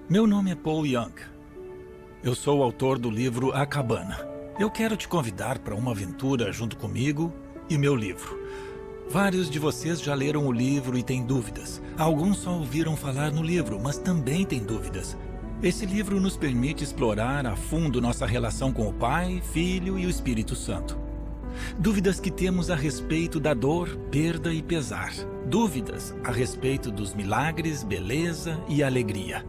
Meu nome é Paul Young. Eu sou o autor do livro A Cabana. Eu quero te convidar para uma aventura junto comigo e meu livro. Vários de vocês já leram o livro e têm dúvidas. Alguns só ouviram falar no livro, mas também têm dúvidas. Esse livro nos permite explorar a fundo nossa relação com o Pai, Filho e o Espírito Santo. Dúvidas que temos a respeito da dor, perda e pesar. Dúvidas a respeito dos milagres, beleza e alegria.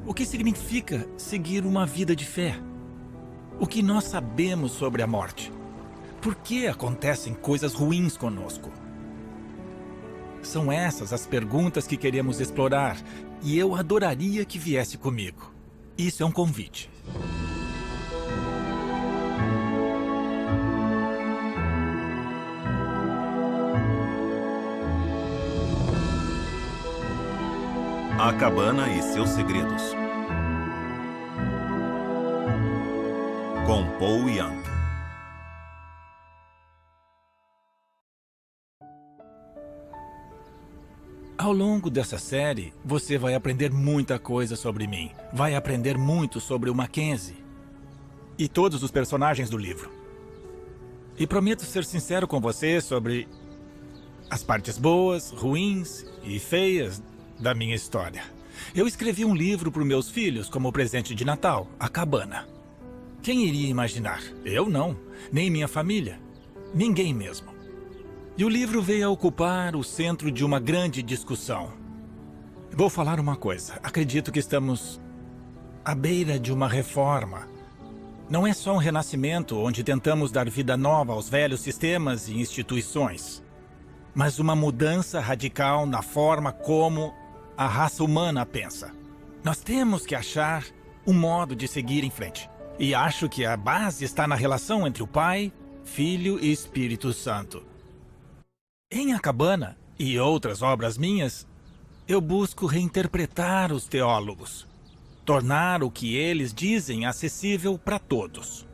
O que significa seguir uma vida de fé? O que nós sabemos sobre a morte? Por que acontecem coisas ruins conosco? São essas as perguntas que queremos explorar, e eu adoraria que viesse comigo. Isso é um convite. A Cabana e seus segredos. Com Paul Young. Ao longo dessa série, você vai aprender muita coisa sobre mim. Vai aprender muito sobre o Mackenzie e todos os personagens do livro. E prometo ser sincero com você sobre as partes boas, ruins e feias da minha história. Eu escrevi um livro para os meus filhos como presente de Natal, A Cabana. Quem iria imaginar? Eu não, nem minha família, ninguém mesmo. E o livro veio a ocupar o centro de uma grande discussão. Vou falar uma coisa, acredito que estamos à beira de uma reforma. Não é só um renascimento onde tentamos dar vida nova aos velhos sistemas e instituições, mas uma mudança radical na forma como a raça humana pensa. Nós temos que achar um modo de seguir em frente. E acho que a base está na relação entre o Pai, Filho e Espírito Santo. Em A Cabana e outras obras minhas, eu busco reinterpretar os teólogos, tornar o que eles dizem acessível para todos.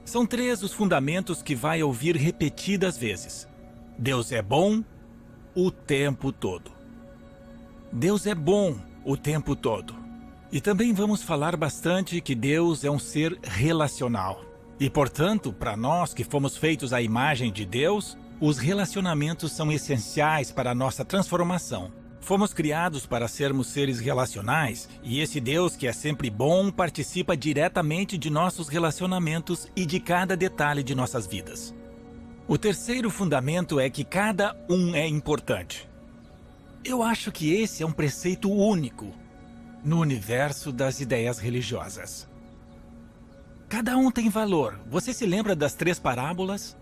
São 3 os fundamentos que vai ouvir repetidas vezes. Deus é bom o tempo todo. Deus é bom o tempo todo. E também vamos falar bastante que Deus é um ser relacional. E, portanto, para nós que fomos feitos à imagem de Deus, os relacionamentos são essenciais para a nossa transformação. Fomos criados para sermos seres relacionais, e esse Deus que é sempre bom participa diretamente de nossos relacionamentos e de cada detalhe de nossas vidas. O terceiro fundamento é que cada um é importante. Eu acho que esse é um preceito único no universo das ideias religiosas. Cada um tem valor. Você se lembra das 3 parábolas?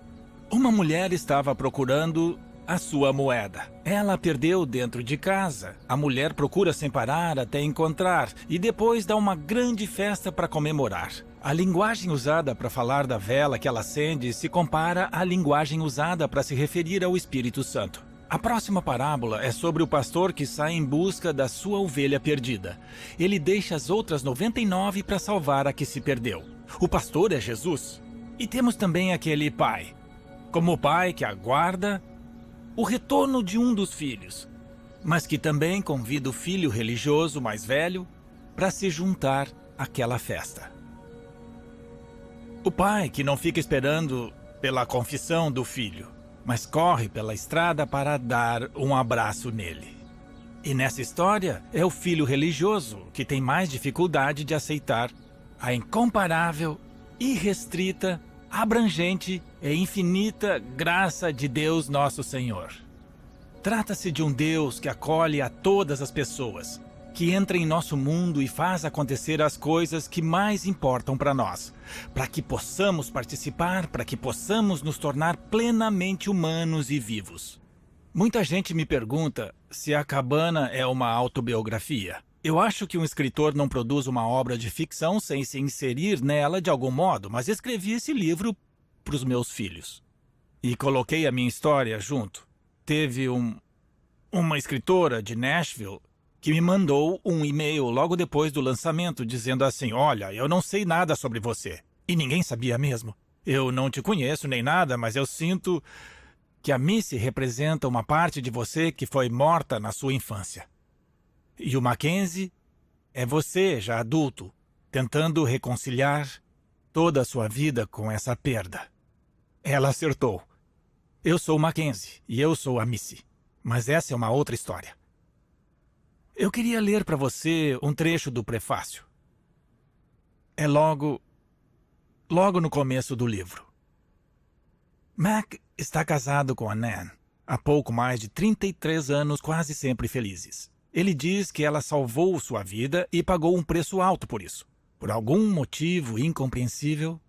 Uma mulher estava procurando a sua moeda. Ela perdeu dentro de casa. A mulher procura sem parar até encontrar e depois dá uma grande festa para comemorar. A linguagem usada para falar da vela que ela acende se compara à linguagem usada para se referir ao Espírito Santo. A próxima parábola é sobre o pastor que sai em busca da sua ovelha perdida. Ele deixa as outras 99 para salvar a que se perdeu. O pastor é Jesus. E temos também aquele pai, como o pai que aguarda o retorno de um dos filhos, mas que também convida o filho religioso mais velho para se juntar àquela festa. O pai que não fica esperando pela confissão do filho, mas corre pela estrada para dar um abraço nele. E nessa história é o filho religioso que tem mais dificuldade de aceitar a incomparável, irrestrita, abrangente e infinita graça de Deus Nosso Senhor. Trata-se de um Deus que acolhe a todas as pessoas, que entra em nosso mundo e faz acontecer as coisas que mais importam para nós, para que possamos participar, para que possamos nos tornar plenamente humanos e vivos. Muita gente me pergunta se A Cabana é uma autobiografia. Eu acho que um escritor não produz uma obra de ficção sem se inserir nela de algum modo, mas escrevi esse livro para os meus filhos. E coloquei a minha história junto. Teve uma escritora de Nashville que me mandou um e-mail logo depois do lançamento dizendo assim: olha, eu não sei nada sobre você. E ninguém sabia mesmo. Eu não te conheço nem nada, mas eu sinto que a Missy representa uma parte de você que foi morta na sua infância. E o Mackenzie é você, já adulto, tentando reconciliar toda a sua vida com essa perda. Ela acertou. Eu sou o Mackenzie e eu sou a Missy. Mas essa é uma outra história. Eu queria ler para você um trecho do prefácio. É logo no começo do livro. Mac está casado com a Nan há pouco mais de 33 anos, quase sempre felizes. Ele diz que ela salvou sua vida e pagou um preço alto por isso. Por algum motivo incompreensível,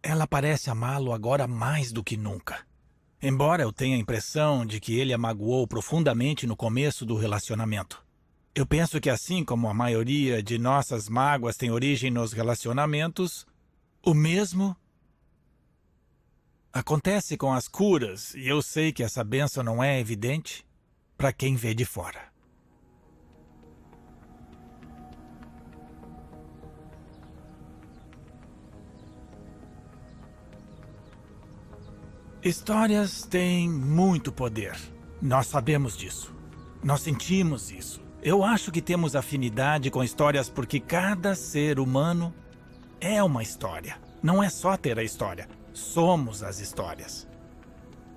ela parece amá-lo agora mais do que nunca. Embora eu tenha a impressão de que ele a magoou profundamente no começo do relacionamento. Eu penso que assim como a maioria de nossas mágoas tem origem nos relacionamentos, o mesmo acontece com as curas, e eu sei que essa bênção não é evidente para quem vê de fora. Histórias têm muito poder. Nós sabemos disso. Nós sentimos isso. Eu acho que temos afinidade com histórias porque cada ser humano é uma história. Não é só ter a história. Somos as histórias.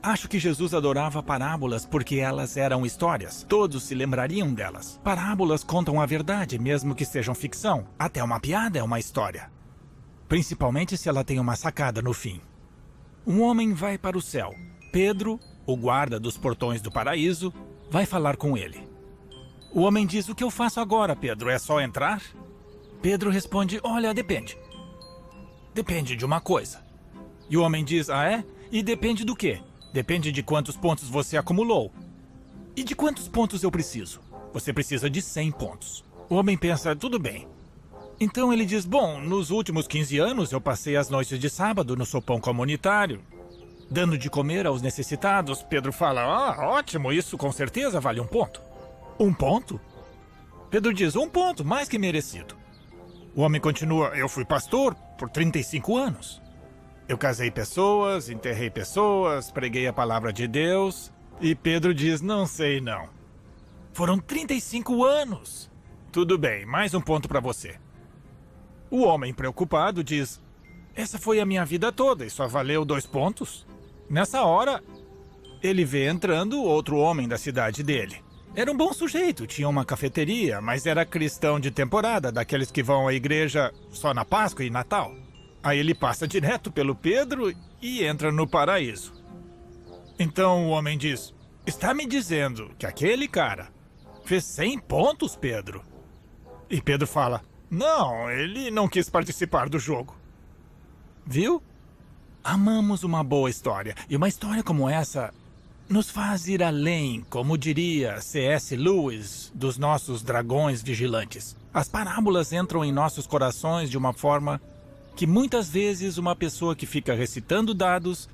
Acho que Jesus adorava parábolas porque elas eram histórias. Todos se lembrariam delas. Parábolas contam a verdade, mesmo que sejam ficção. Até uma piada é uma história. Principalmente se ela tem uma sacada no fim. Um homem vai para o céu. Pedro, o guarda dos portões do paraíso, vai falar com ele. O homem diz: "O que eu faço agora, Pedro? É só entrar?" Pedro responde: "Olha, depende. Depende de uma coisa." E o homem diz: "Ah, é? E depende do quê?" "Depende de quantos pontos você acumulou." "E de quantos pontos eu preciso?" "Você precisa de 100 pontos." O homem pensa: "Tudo bem." Então ele diz: "Bom, nos últimos 15 anos eu passei as noites de sábado no sopão comunitário, dando de comer aos necessitados." Pedro fala: "Ah, ótimo, isso com certeza vale 1 ponto." "1 ponto?" Pedro diz: 1 ponto, mais que merecido." O homem continua: "Eu fui pastor por 35 anos. Eu casei pessoas, enterrei pessoas, preguei a palavra de Deus." E Pedro diz: "Não sei não." "Foram 35 anos." "Tudo bem, mais 1 ponto para você." O homem preocupado diz: "Essa foi a minha vida toda e só valeu 2 pontos?" Nessa hora, ele vê entrando outro homem da cidade dele. Era um bom sujeito, tinha uma cafeteria, mas era cristão de temporada, daqueles que vão à igreja só na Páscoa e Natal. Aí ele passa direto pelo Pedro e entra no paraíso. Então o homem diz: "Está me dizendo que aquele cara fez 100 pontos, Pedro?" E Pedro fala: "Não, ele não quis participar do jogo." Viu? Amamos uma boa história. E uma história como essa nos faz ir além, como diria C.S. Lewis, dos nossos dragões vigilantes. As parábolas entram em nossos corações de uma forma que muitas vezes uma pessoa que fica recitando dados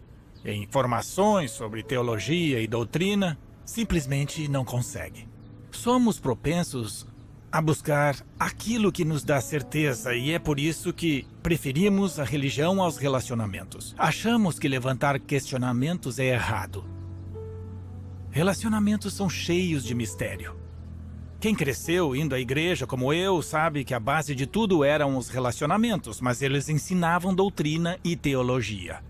e informações sobre teologia e doutrina simplesmente não consegue. Somos propensos a buscar aquilo que nos dá certeza, e é por isso que preferimos a religião aos relacionamentos. Achamos que levantar questionamentos é errado. Relacionamentos são cheios de mistério. Quem cresceu indo à igreja como eu sabe que a base de tudo eram os relacionamentos, mas eles ensinavam doutrina e teologia.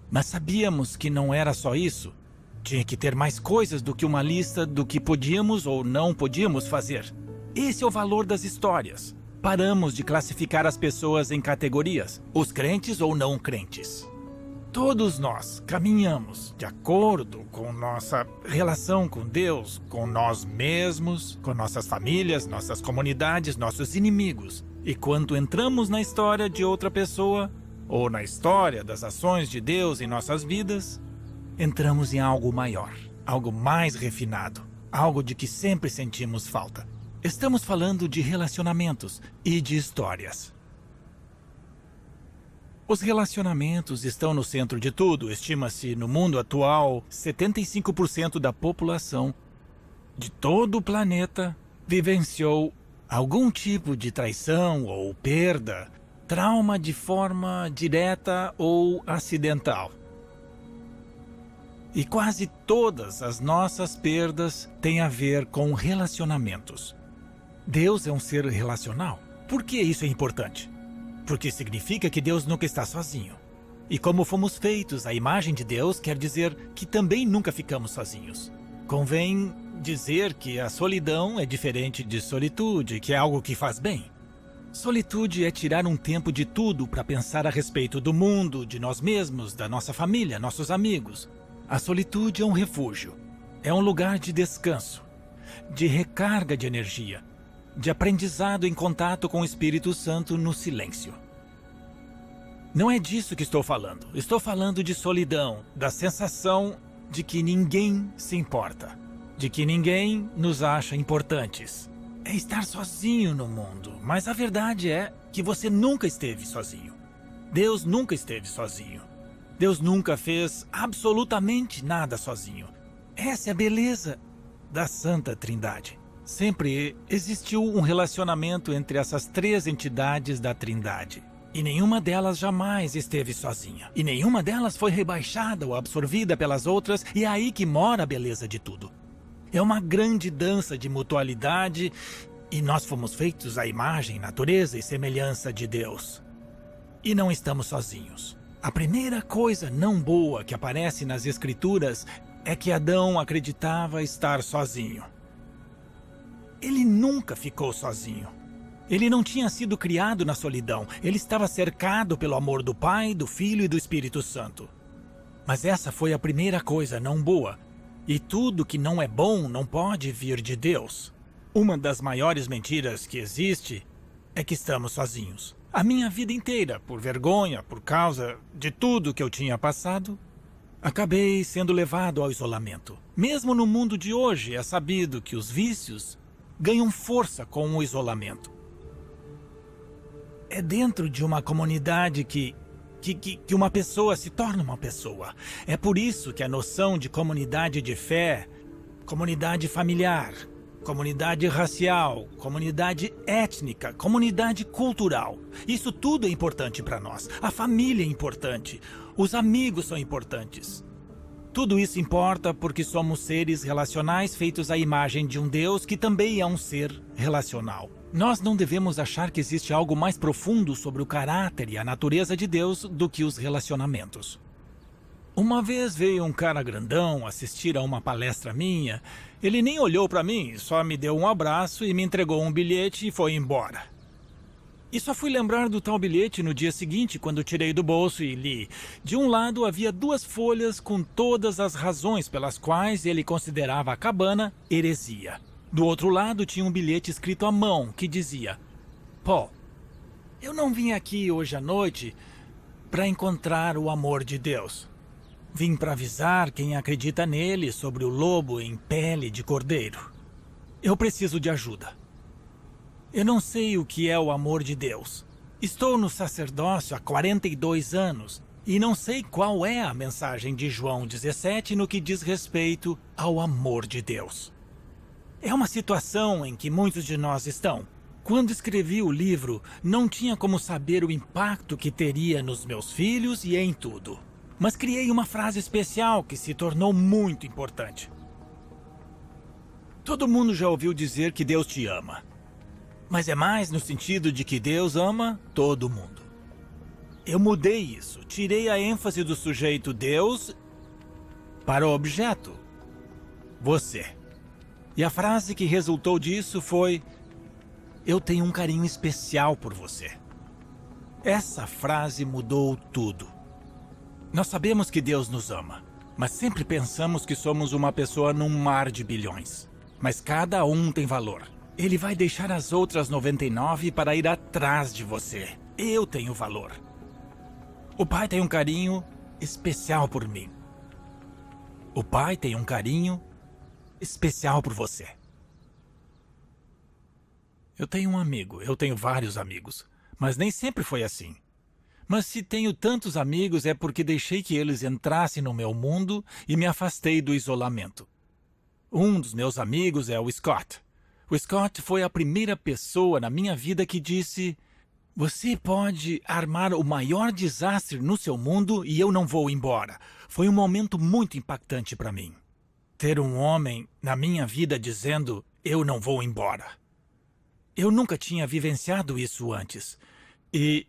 Mas sabíamos que não era só isso. Tinha que ter mais coisas do que uma lista do que podíamos ou não podíamos fazer. Esse é o valor das histórias. Paramos de classificar as pessoas em categorias, os crentes ou não crentes. Todos nós caminhamos de acordo com nossa relação com Deus, com nós mesmos, com nossas famílias, nossas comunidades, nossos inimigos. E quando entramos na história de outra pessoa, ou na história das ações de Deus em nossas vidas, entramos em algo maior, algo mais refinado, algo de que sempre sentimos falta. Estamos falando de relacionamentos e de histórias. Os relacionamentos estão no centro de tudo. Estima-se, no mundo atual, 75% da população de todo o planeta vivenciou algum tipo de traição ou perda, trauma de forma direta ou acidental. E quase todas as nossas perdas têm a ver com relacionamentos. Deus é um ser relacional. Por que isso é importante? Porque significa que Deus nunca está sozinho. E como fomos feitos à imagem de Deus, quer dizer que também nunca ficamos sozinhos. Convém dizer que a solidão é diferente de solitude, que é algo que faz bem. Solitude é tirar um tempo de tudo para pensar a respeito do mundo, de nós mesmos, da nossa família, nossos amigos. A solitude é um refúgio. É um lugar de descanso, de recarga de energia, de aprendizado em contato com o Espírito Santo no silêncio. Não é disso que estou falando. Estou falando de solidão, da sensação de que ninguém se importa, de que ninguém nos acha importantes. É estar sozinho no mundo, mas a verdade é que você nunca esteve sozinho. Deus nunca esteve sozinho. Deus nunca fez absolutamente nada sozinho. Essa é a beleza da Santa Trindade. Sempre existiu um relacionamento entre essas três entidades da Trindade. E nenhuma delas jamais esteve sozinha. E nenhuma delas foi rebaixada ou absorvida pelas outras, e é aí que mora a beleza de tudo. É uma grande dança de mutualidade, e nós fomos feitos à imagem, natureza e semelhança de Deus. E não estamos sozinhos. A primeira coisa não boa que aparece nas Escrituras é que Adão acreditava estar sozinho. Ele nunca ficou sozinho. Ele não tinha sido criado na solidão. Ele estava cercado pelo amor do Pai, do Filho e do Espírito Santo. Mas essa foi a primeira coisa não boa. E tudo que não é bom não pode vir de Deus. Uma das maiores mentiras que existe é que estamos sozinhos. A minha vida inteira, por vergonha, por causa de tudo que eu tinha passado, acabei sendo levado ao isolamento. Mesmo no mundo de hoje, é sabido que os vícios ganham força com o isolamento. É dentro de uma comunidade que uma pessoa se torna uma pessoa. É por isso que a noção de comunidade de fé, comunidade familiar, comunidade racial, comunidade étnica, comunidade cultural, isso tudo é importante para nós. A família é importante, os amigos são importantes. Tudo isso importa porque somos seres relacionais feitos à imagem de um Deus que também é um ser relacional. Nós não devemos achar que existe algo mais profundo sobre o caráter e a natureza de Deus do que os relacionamentos. Uma vez veio um cara grandão assistir a uma palestra minha. Ele nem olhou para mim, só me deu um abraço e me entregou um bilhete e foi embora. E só fui lembrar do tal bilhete no dia seguinte, quando tirei do bolso e li. De um lado havia 2 folhas com todas as razões pelas quais ele considerava a cabana heresia. Do outro lado tinha um bilhete escrito à mão que dizia: Paul, eu não vim aqui hoje à noite para encontrar o amor de Deus. Vim para avisar quem acredita nele sobre o lobo em pele de cordeiro. Eu preciso de ajuda. Eu não sei o que é o amor de Deus. Estou no sacerdócio há 42 anos e não sei qual é a mensagem de João 17 no que diz respeito ao amor de Deus. É uma situação em que muitos de nós estão. Quando escrevi o livro, não tinha como saber o impacto que teria nos meus filhos e em tudo. Mas criei uma frase especial que se tornou muito importante. Todo mundo já ouviu dizer que Deus te ama. Mas é mais no sentido de que Deus ama todo mundo. Eu mudei isso, tirei a ênfase do sujeito Deus para o objeto, você. E a frase que resultou disso foi: eu tenho um carinho especial por você. Essa frase mudou tudo. Nós sabemos que Deus nos ama, mas sempre pensamos que somos uma pessoa num mar de bilhões. Mas cada um tem valor. Ele vai deixar as outras 99 para ir atrás de você. Eu tenho valor. O Pai tem um carinho especial por mim. O Pai tem um carinho especial por você. Eu tenho um amigo, eu tenho vários amigos, mas nem sempre foi assim. Mas se tenho tantos amigos é porque deixei que eles entrassem no meu mundo e me afastei do isolamento. Um dos meus amigos é o Scott. O Scott foi a primeira pessoa na minha vida que disse: Você pode armar o maior desastre no seu mundo e eu não vou embora. Foi um momento muito impactante para mim. Ter um homem na minha vida dizendo, eu não vou embora. Eu nunca tinha vivenciado isso antes. E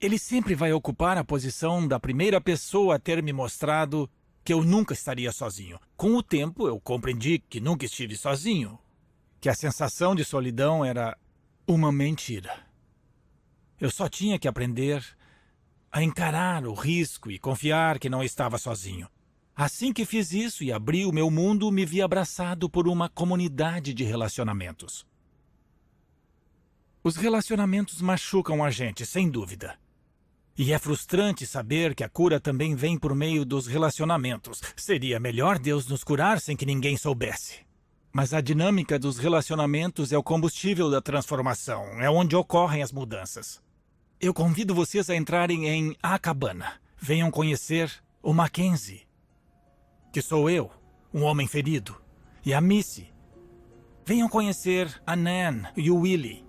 ele sempre vai ocupar a posição da primeira pessoa a ter me mostrado que eu nunca estaria sozinho. Com o tempo, eu compreendi que nunca estive sozinho. Que a sensação de solidão era uma mentira. Eu só tinha que aprender a encarar o risco e confiar que não estava sozinho. Assim que fiz isso e abri o meu mundo, me vi abraçado por uma comunidade de relacionamentos. Os relacionamentos machucam a gente, sem dúvida. E é frustrante saber que a cura também vem por meio dos relacionamentos. Seria melhor Deus nos curar sem que ninguém soubesse. Mas a dinâmica dos relacionamentos é o combustível da transformação. É onde ocorrem as mudanças. Eu convido vocês a entrarem em A Cabana. Venham conhecer o Mackenzie, que sou eu, um homem ferido, e a Missy. Venham conhecer a Nan e o Willie,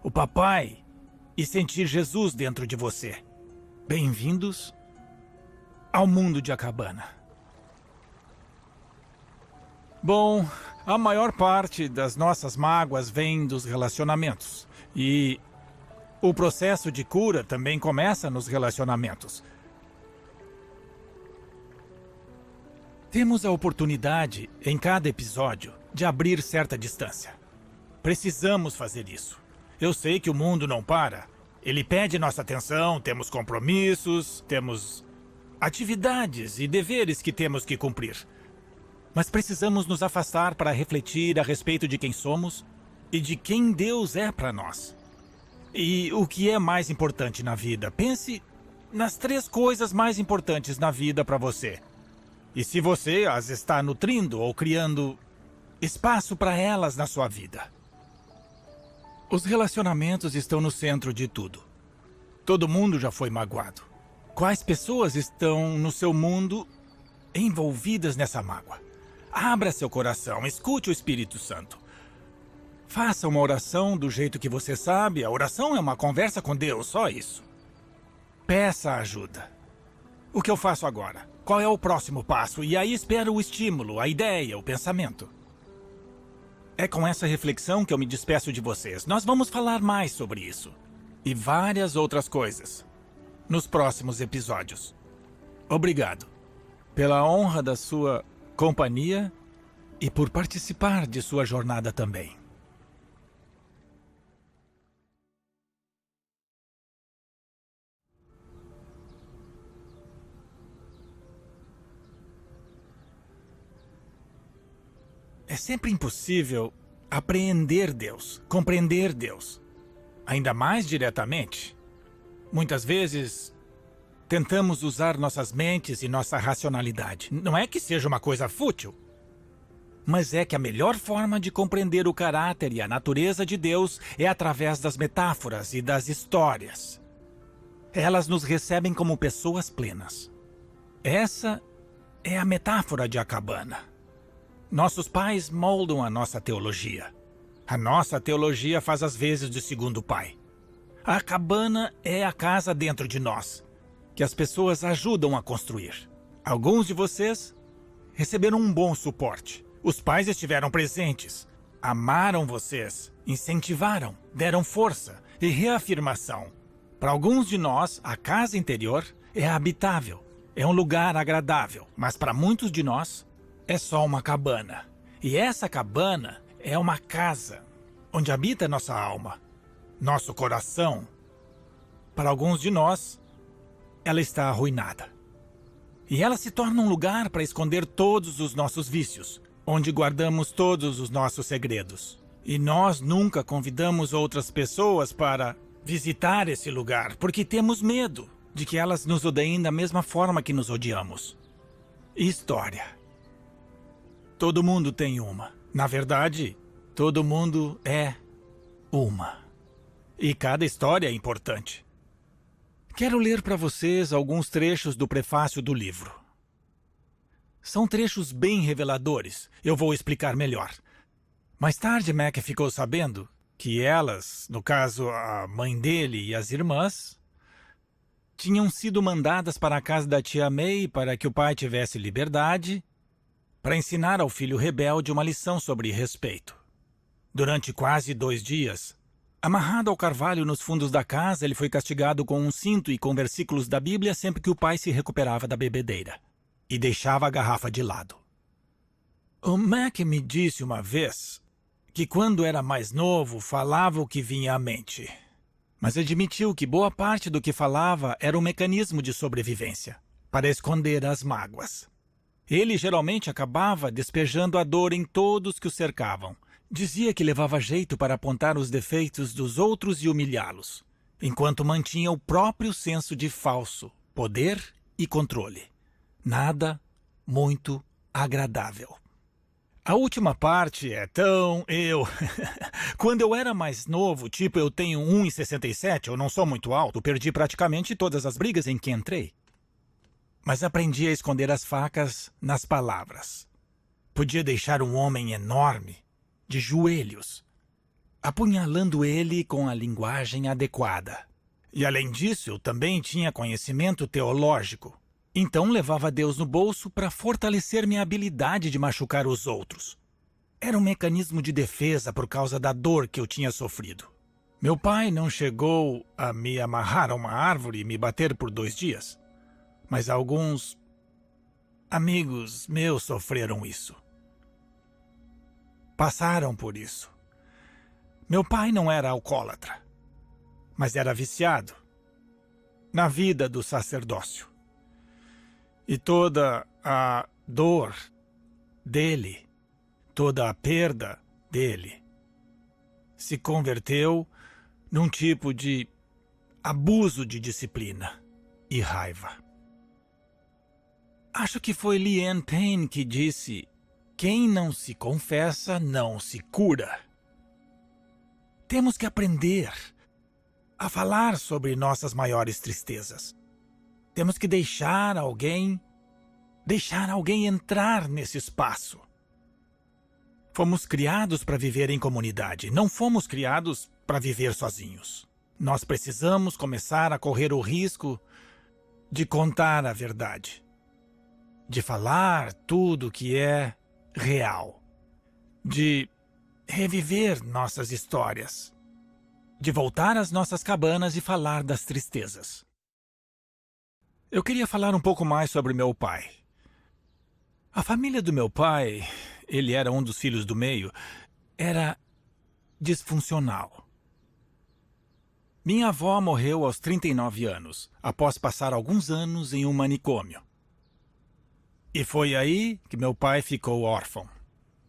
o papai, e sentir Jesus dentro de você. Bem-vindos ao mundo de A Cabana. Bom, a maior parte das nossas mágoas vem dos relacionamentos. E o processo de cura também começa nos relacionamentos. Temos a oportunidade, em cada episódio, de abrir certa distância. Precisamos fazer isso. Eu sei que o mundo não para. Ele pede nossa atenção, temos compromissos, temos atividades e deveres que temos que cumprir. Mas precisamos nos afastar para refletir a respeito de quem somos e de quem Deus é para nós. E o que é mais importante na vida? Pense nas 3 coisas mais importantes na vida para você. E se você as está nutrindo ou criando espaço para elas na sua vida. Os relacionamentos estão no centro de tudo. Todo mundo já foi magoado. Quais pessoas estão no seu mundo envolvidas nessa mágoa? Abra seu coração, escute o Espírito Santo. Faça uma oração do jeito que você sabe. A oração é uma conversa com Deus, só isso. Peça ajuda. O que eu faço agora? Qual é o próximo passo? E aí espero o estímulo, a ideia, o pensamento. É com essa reflexão que eu me despeço de vocês. Nós vamos falar mais sobre isso. E várias outras coisas. Nos próximos episódios. Obrigado. Pela honra da sua companhia e por participar de sua jornada também. É sempre impossível apreender Deus, compreender Deus, ainda mais diretamente. Muitas vezes, tentamos usar nossas mentes e nossa racionalidade. Não é que seja uma coisa fútil, mas é que a melhor forma de compreender o caráter e a natureza de Deus é através das metáforas e das histórias. Elas nos recebem como pessoas plenas. Essa é a metáfora de A Cabana. Nossos pais moldam a nossa teologia. A nossa teologia faz as vezes de segundo pai. A cabana é a casa dentro de nós, que as pessoas ajudam a construir. Alguns de vocês receberam um bom suporte. Os pais estiveram presentes, amaram vocês, incentivaram, deram força e reafirmação. Para alguns de nós, a casa interior é habitável, é um lugar agradável, mas para muitos de nós, é só uma cabana. E essa cabana é uma casa onde habita nossa alma, nosso coração. Para alguns de nós, ela está arruinada. E ela se torna um lugar para esconder todos os nossos vícios, onde guardamos todos os nossos segredos. E nós nunca convidamos outras pessoas para visitar esse lugar, porque temos medo de que elas nos odeiem da mesma forma que nos odiamos. História. Todo mundo tem uma. Na verdade, todo mundo é uma. E cada história é importante. Quero ler para vocês alguns trechos do prefácio do livro. São trechos bem reveladores. Eu vou explicar melhor. Mais tarde, Mac ficou sabendo que elas, no caso a mãe dele e as irmãs, tinham sido mandadas para a casa da tia May para que o pai tivesse liberdade, para ensinar ao filho rebelde uma lição sobre respeito. Durante quase 2 dias, amarrado ao carvalho nos fundos da casa, ele foi castigado com um cinto e com versículos da Bíblia sempre que o pai se recuperava da bebedeira e deixava a garrafa de lado. O Mac me disse uma vez que quando era mais novo falava o que vinha à mente, mas admitiu que boa parte do que falava era um mecanismo de sobrevivência, para esconder as mágoas. Ele geralmente acabava despejando a dor em todos que o cercavam. Dizia que levava jeito para apontar os defeitos dos outros e humilhá-los, enquanto mantinha o próprio senso de falso, poder e controle. Nada muito agradável. A última parte é tão Quando eu era mais novo, tipo eu tenho 1,67, eu não sou muito alto, perdi praticamente todas as brigas em que entrei. Mas aprendi a esconder as facas nas palavras. Podia deixar um homem enorme de joelhos, apunhalando ele com a linguagem adequada. E além disso, eu também tinha conhecimento teológico. Então levava Deus no bolso para fortalecer minha habilidade de machucar os outros. Era um mecanismo de defesa por causa da dor que eu tinha sofrido. Meu pai não chegou a me amarrar a uma árvore e me bater por 2 dias. Mas alguns amigos meus sofreram isso. Passaram por isso. Meu pai não era alcoólatra, mas era viciado na vida do sacerdócio. E toda a dor dele, toda a perda dele, se converteu num tipo de abuso de disciplina e raiva. Acho que foi Leanne Payne que disse: quem não se confessa não se cura. Temos que aprender a falar sobre nossas maiores tristezas. Temos que deixar alguém entrar nesse espaço. Fomos criados para viver em comunidade, não fomos criados para viver sozinhos. Nós precisamos começar a correr o risco de contar a verdade, de falar tudo que é real, de reviver nossas histórias, de voltar às nossas cabanas e falar das tristezas. Eu queria falar um pouco mais sobre meu pai. A família do meu pai, ele era um dos filhos do meio, era disfuncional. Minha avó morreu aos 39 anos, após passar alguns anos em um manicômio. E foi aí que meu pai ficou órfão.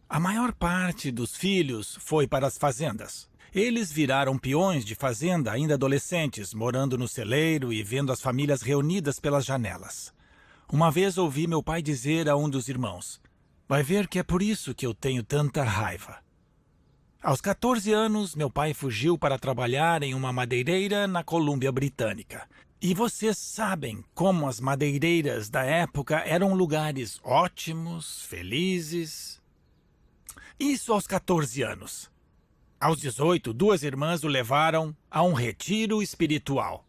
A maior parte dos filhos foi para as fazendas. Eles viraram peões de fazenda ainda adolescentes, morando no celeiro e vendo as famílias reunidas pelas janelas. Uma vez ouvi meu pai dizer a um dos irmãos: vai ver que é por isso que eu tenho tanta raiva. Aos 14 anos, meu pai fugiu para trabalhar em uma madeireira na Colômbia Britânica. E vocês sabem como as madeireiras da época eram lugares ótimos, felizes. Isso aos 14 anos. Aos 18, 2 irmãs o levaram a um retiro espiritual.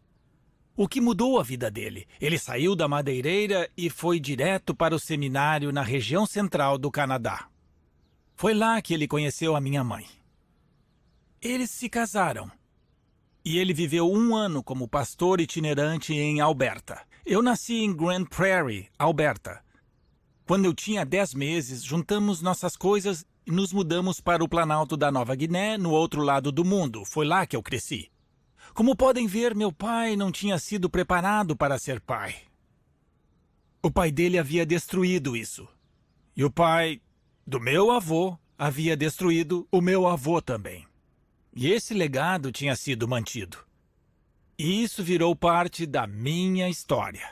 O que mudou a vida dele? Ele saiu da madeireira e foi direto para o seminário na região central do Canadá. Foi lá que ele conheceu a minha mãe. Eles se casaram. E ele viveu 1 ano como pastor itinerante em Alberta. Eu nasci em Grand Prairie, Alberta. Quando eu tinha 10 meses, juntamos nossas coisas e nos mudamos para o Planalto da Nova Guiné, no outro lado do mundo. Foi lá que eu cresci. Como podem ver, meu pai não tinha sido preparado para ser pai. O pai dele havia destruído isso. E o pai do meu avô havia destruído o meu avô também. E esse legado tinha sido mantido. E isso virou parte da minha história.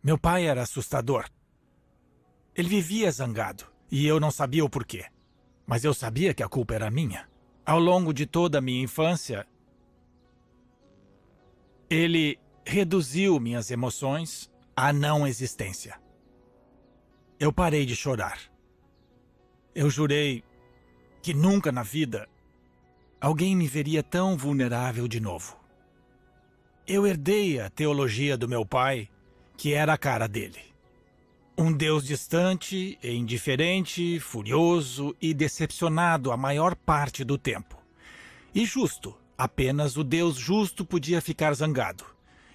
Meu pai era assustador. Ele vivia zangado, e eu não sabia o porquê. Mas eu sabia que a culpa era minha. Ao longo de toda a minha infância, ele reduziu minhas emoções à não existência. Eu parei de chorar. Eu jurei que nunca na vida alguém me veria tão vulnerável de novo. Eu herdei a teologia do meu pai, que era a cara dele. Um Deus distante, indiferente, furioso e decepcionado a maior parte do tempo. E justo, apenas o Deus justo podia ficar zangado.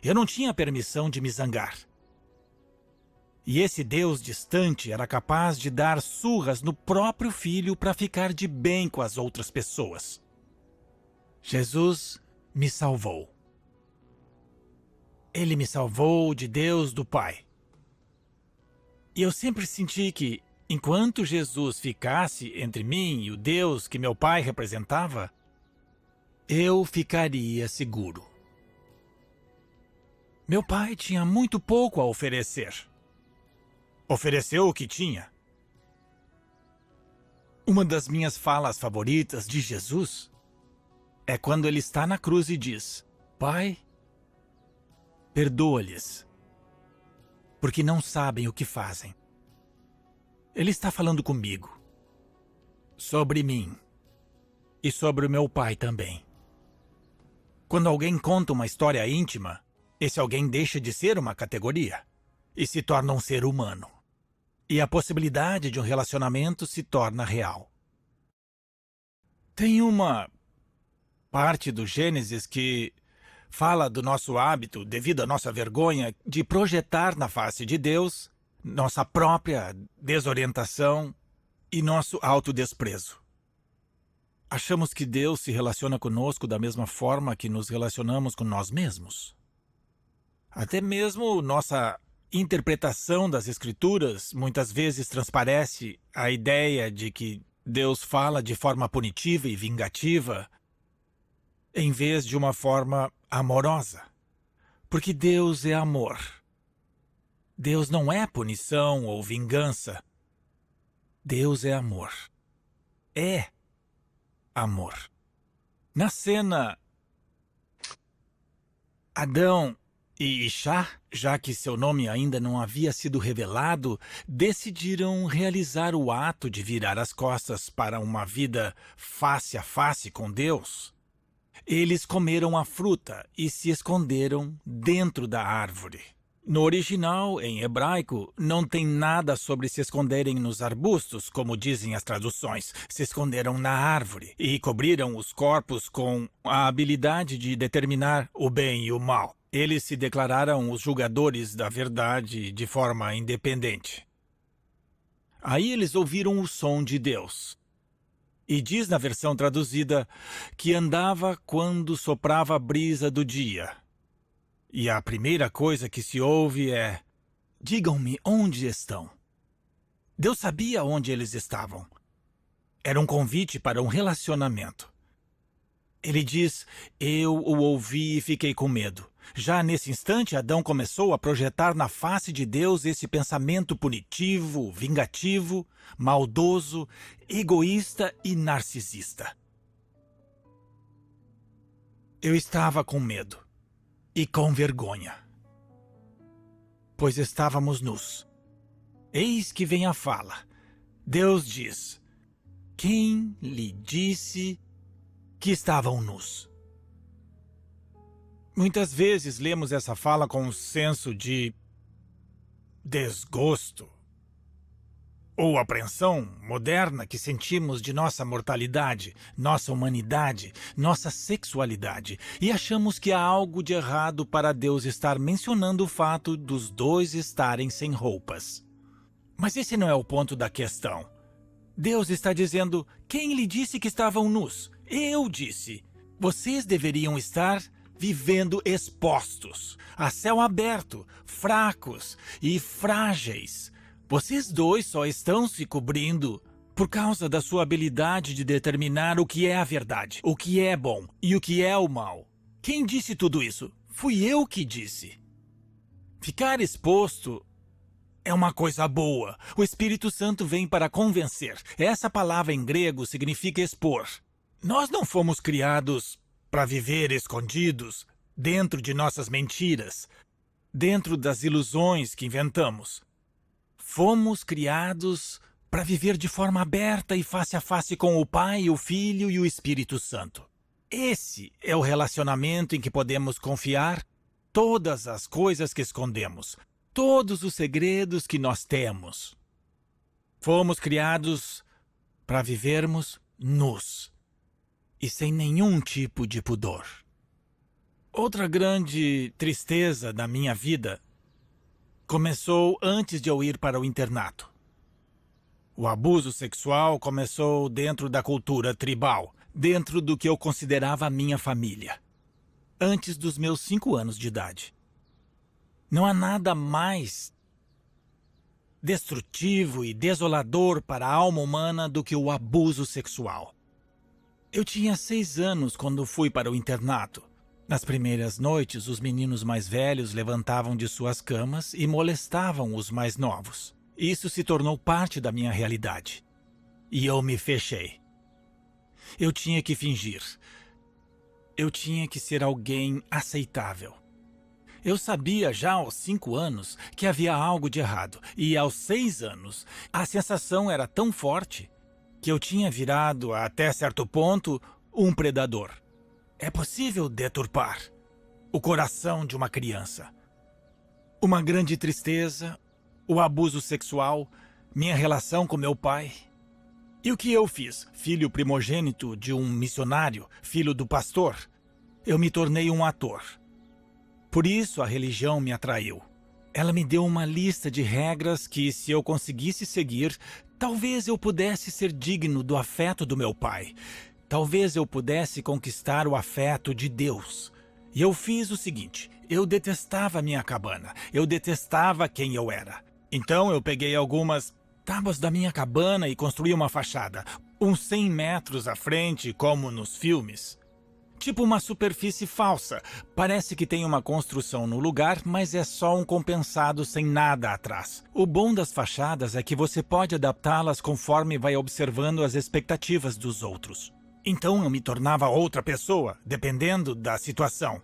Eu não tinha permissão de me zangar. E esse Deus distante era capaz de dar surras no próprio filho para ficar de bem com as outras pessoas. Jesus me salvou. Ele me salvou de Deus do Pai. E eu sempre senti que, enquanto Jesus ficasse entre mim e o Deus que meu pai representava, eu ficaria seguro. Meu pai tinha muito pouco a oferecer. Ofereceu o que tinha. Uma das minhas falas favoritas de Jesus é quando ele está na cruz e diz: Pai, perdoa-lhes, porque não sabem o que fazem. Ele está falando comigo, sobre mim e sobre o meu pai também. Quando alguém conta uma história íntima, esse alguém deixa de ser uma categoria e se torna um ser humano. E a possibilidade de um relacionamento se torna real. Tem uma parte do Gênesis que fala do nosso hábito, devido à nossa vergonha, de projetar na face de Deus nossa própria desorientação e nosso autodesprezo. Achamos que Deus se relaciona conosco da mesma forma que nos relacionamos com nós mesmos. Até mesmo nossa interpretação das Escrituras muitas vezes transparece a ideia de que Deus fala de forma punitiva e vingativa em vez de uma forma amorosa. Porque Deus é amor. Deus não é punição ou vingança. Deus é amor. É amor. Na cena, Adão e Ishá, já que seu nome ainda não havia sido revelado, decidiram realizar o ato de virar as costas para uma vida face a face com Deus. Eles comeram a fruta e se esconderam dentro da árvore. No original, em hebraico, não tem nada sobre se esconderem nos arbustos, como dizem as traduções. Se esconderam na árvore e cobriram os corpos com a habilidade de determinar o bem e o mal. Eles se declararam os julgadores da verdade de forma independente. Aí eles ouviram o som de Deus. E diz na versão traduzida que andava quando soprava a brisa do dia. E a primeira coisa que se ouve é: digam-me onde estão. Deus sabia onde eles estavam. Era um convite para um relacionamento. Ele diz: eu o ouvi e fiquei com medo. Já nesse instante, Adão começou a projetar na face de Deus esse pensamento punitivo, vingativo, maldoso, egoísta e narcisista. Eu estava com medo e com vergonha, pois estávamos nus. Eis que vem a fala. Deus diz: quem lhe disse que estavam nus? Muitas vezes lemos essa fala com um senso de desgosto ou apreensão moderna que sentimos de nossa mortalidade, nossa humanidade, nossa sexualidade, e achamos que há algo de errado para Deus estar mencionando o fato dos dois estarem sem roupas. Mas esse não é o ponto da questão. Deus está dizendo: quem lhe disse que estavam nus? Eu disse. Vocês deveriam estar vivendo expostos, a céu aberto, fracos e frágeis. Vocês dois só estão se cobrindo por causa da sua habilidade de determinar o que é a verdade, o que é bom e o que é o mal. Quem disse tudo isso? Fui eu que disse. Ficar exposto é uma coisa boa. O Espírito Santo vem para convencer. Essa palavra em grego significa expor. Nós não fomos criados para viver escondidos dentro de nossas mentiras, dentro das ilusões que inventamos. Fomos criados para viver de forma aberta e face a face com o Pai, o Filho e o Espírito Santo. Esse é o relacionamento em que podemos confiar todas as coisas que escondemos, todos os segredos que nós temos. Fomos criados para vivermos nus e sem nenhum tipo de pudor. Outra grande tristeza da minha vida começou antes de eu ir para o internato. O abuso sexual começou dentro da cultura tribal, dentro do que eu considerava a minha família, antes dos meus 5 anos de idade. Não há nada mais destrutivo e desolador para a alma humana do que o abuso sexual. Eu tinha 6 anos quando fui para o internato. Nas primeiras noites, os meninos mais velhos levantavam de suas camas e molestavam os mais novos. Isso se tornou parte da minha realidade. E eu me fechei. Eu tinha que fingir. Eu tinha que ser alguém aceitável. Eu sabia já aos 5 anos que havia algo de errado. E aos 6 anos, a sensação era tão forte que eu tinha virado, até certo ponto, um predador. É possível deturpar o coração de uma criança. Uma grande tristeza, o abuso sexual, minha relação com meu pai. E o que eu fiz? Filho primogênito de um missionário, filho do pastor, eu me tornei um ator. Por isso a religião me atraiu. Ela me deu uma lista de regras que, se eu conseguisse seguir, talvez eu pudesse ser digno do afeto do meu pai. Talvez eu pudesse conquistar o afeto de Deus. E eu fiz o seguinte: eu detestava minha cabana. Eu detestava quem eu era. Então eu peguei algumas tábuas da minha cabana e construí uma fachada, uns 100 metros à frente, como nos filmes. Tipo uma superfície falsa. Parece que tem uma construção no lugar, mas é só um compensado sem nada atrás. O bom das fachadas é que você pode adaptá-las conforme vai observando as expectativas dos outros. Então eu me tornava outra pessoa, dependendo da situação.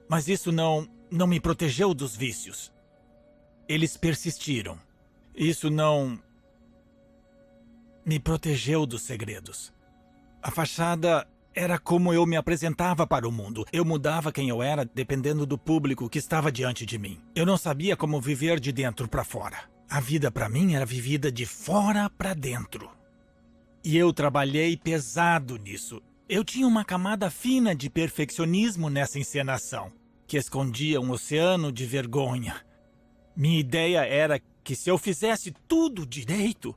Mas isso não me protegeu dos vícios. Eles persistiram. Isso não me protegeu dos segredos. A fachada era como eu me apresentava para o mundo. Eu mudava quem eu era dependendo do público que estava diante de mim. Eu não sabia como viver de dentro para fora. A vida para mim era vivida de fora para dentro. E eu trabalhei pesado nisso. Eu tinha uma camada fina de perfeccionismo nessa encenação, que escondia um oceano de vergonha. Minha ideia era que, se eu fizesse tudo direito,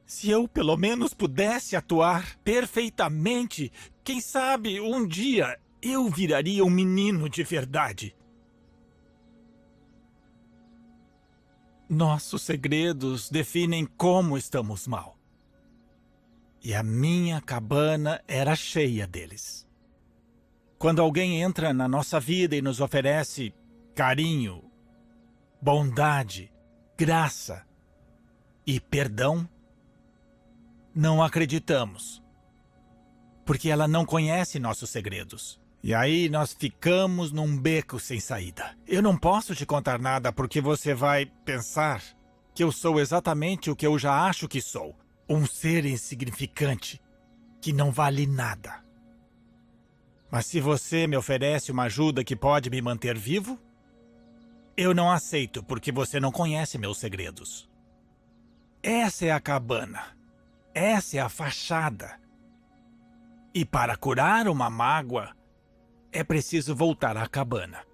se eu pelo menos pudesse atuar perfeitamente, quem sabe um dia eu viraria um menino de verdade. Nossos segredos definem como estamos mal. E a minha cabana era cheia deles. Quando alguém entra na nossa vida e nos oferece carinho, bondade, graça e perdão, não acreditamos, porque ela não conhece nossos segredos. E aí nós ficamos num beco sem saída. Eu não posso te contar nada porque você vai pensar que eu sou exatamente o que eu já acho que sou. Um ser insignificante que não vale nada. Mas se você me oferece uma ajuda que pode me manter vivo, eu não aceito porque você não conhece meus segredos. Essa é a cabana. Essa é a fachada. E para curar uma mágoa, é preciso voltar à cabana.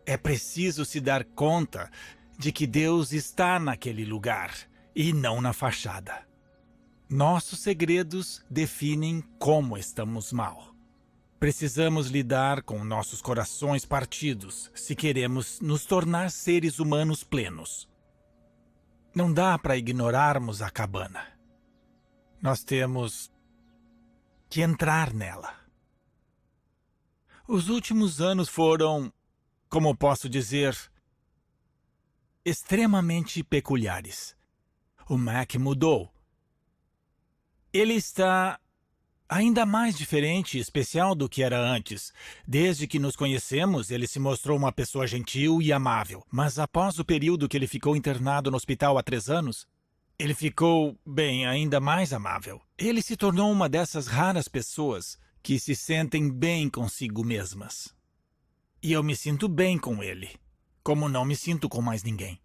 É preciso se dar conta de que Deus está naquele lugar e não na fachada. Nossos segredos definem como estamos mal. Precisamos lidar com nossos corações partidos se queremos nos tornar seres humanos plenos. Não dá para ignorarmos a cabana. Nós temos que entrar nela. Os últimos anos foram, como posso dizer, extremamente peculiares. O Mac mudou. Ele está ainda mais diferente e especial do que era antes. Desde que nos conhecemos, ele se mostrou uma pessoa gentil e amável. Mas após o período que ele ficou internado no hospital há 3 anos, Ele ficou, bem, ainda mais amável. Ele se tornou uma dessas raras pessoas que se sentem bem consigo mesmas. E eu me sinto bem com ele, como não me sinto com mais ninguém.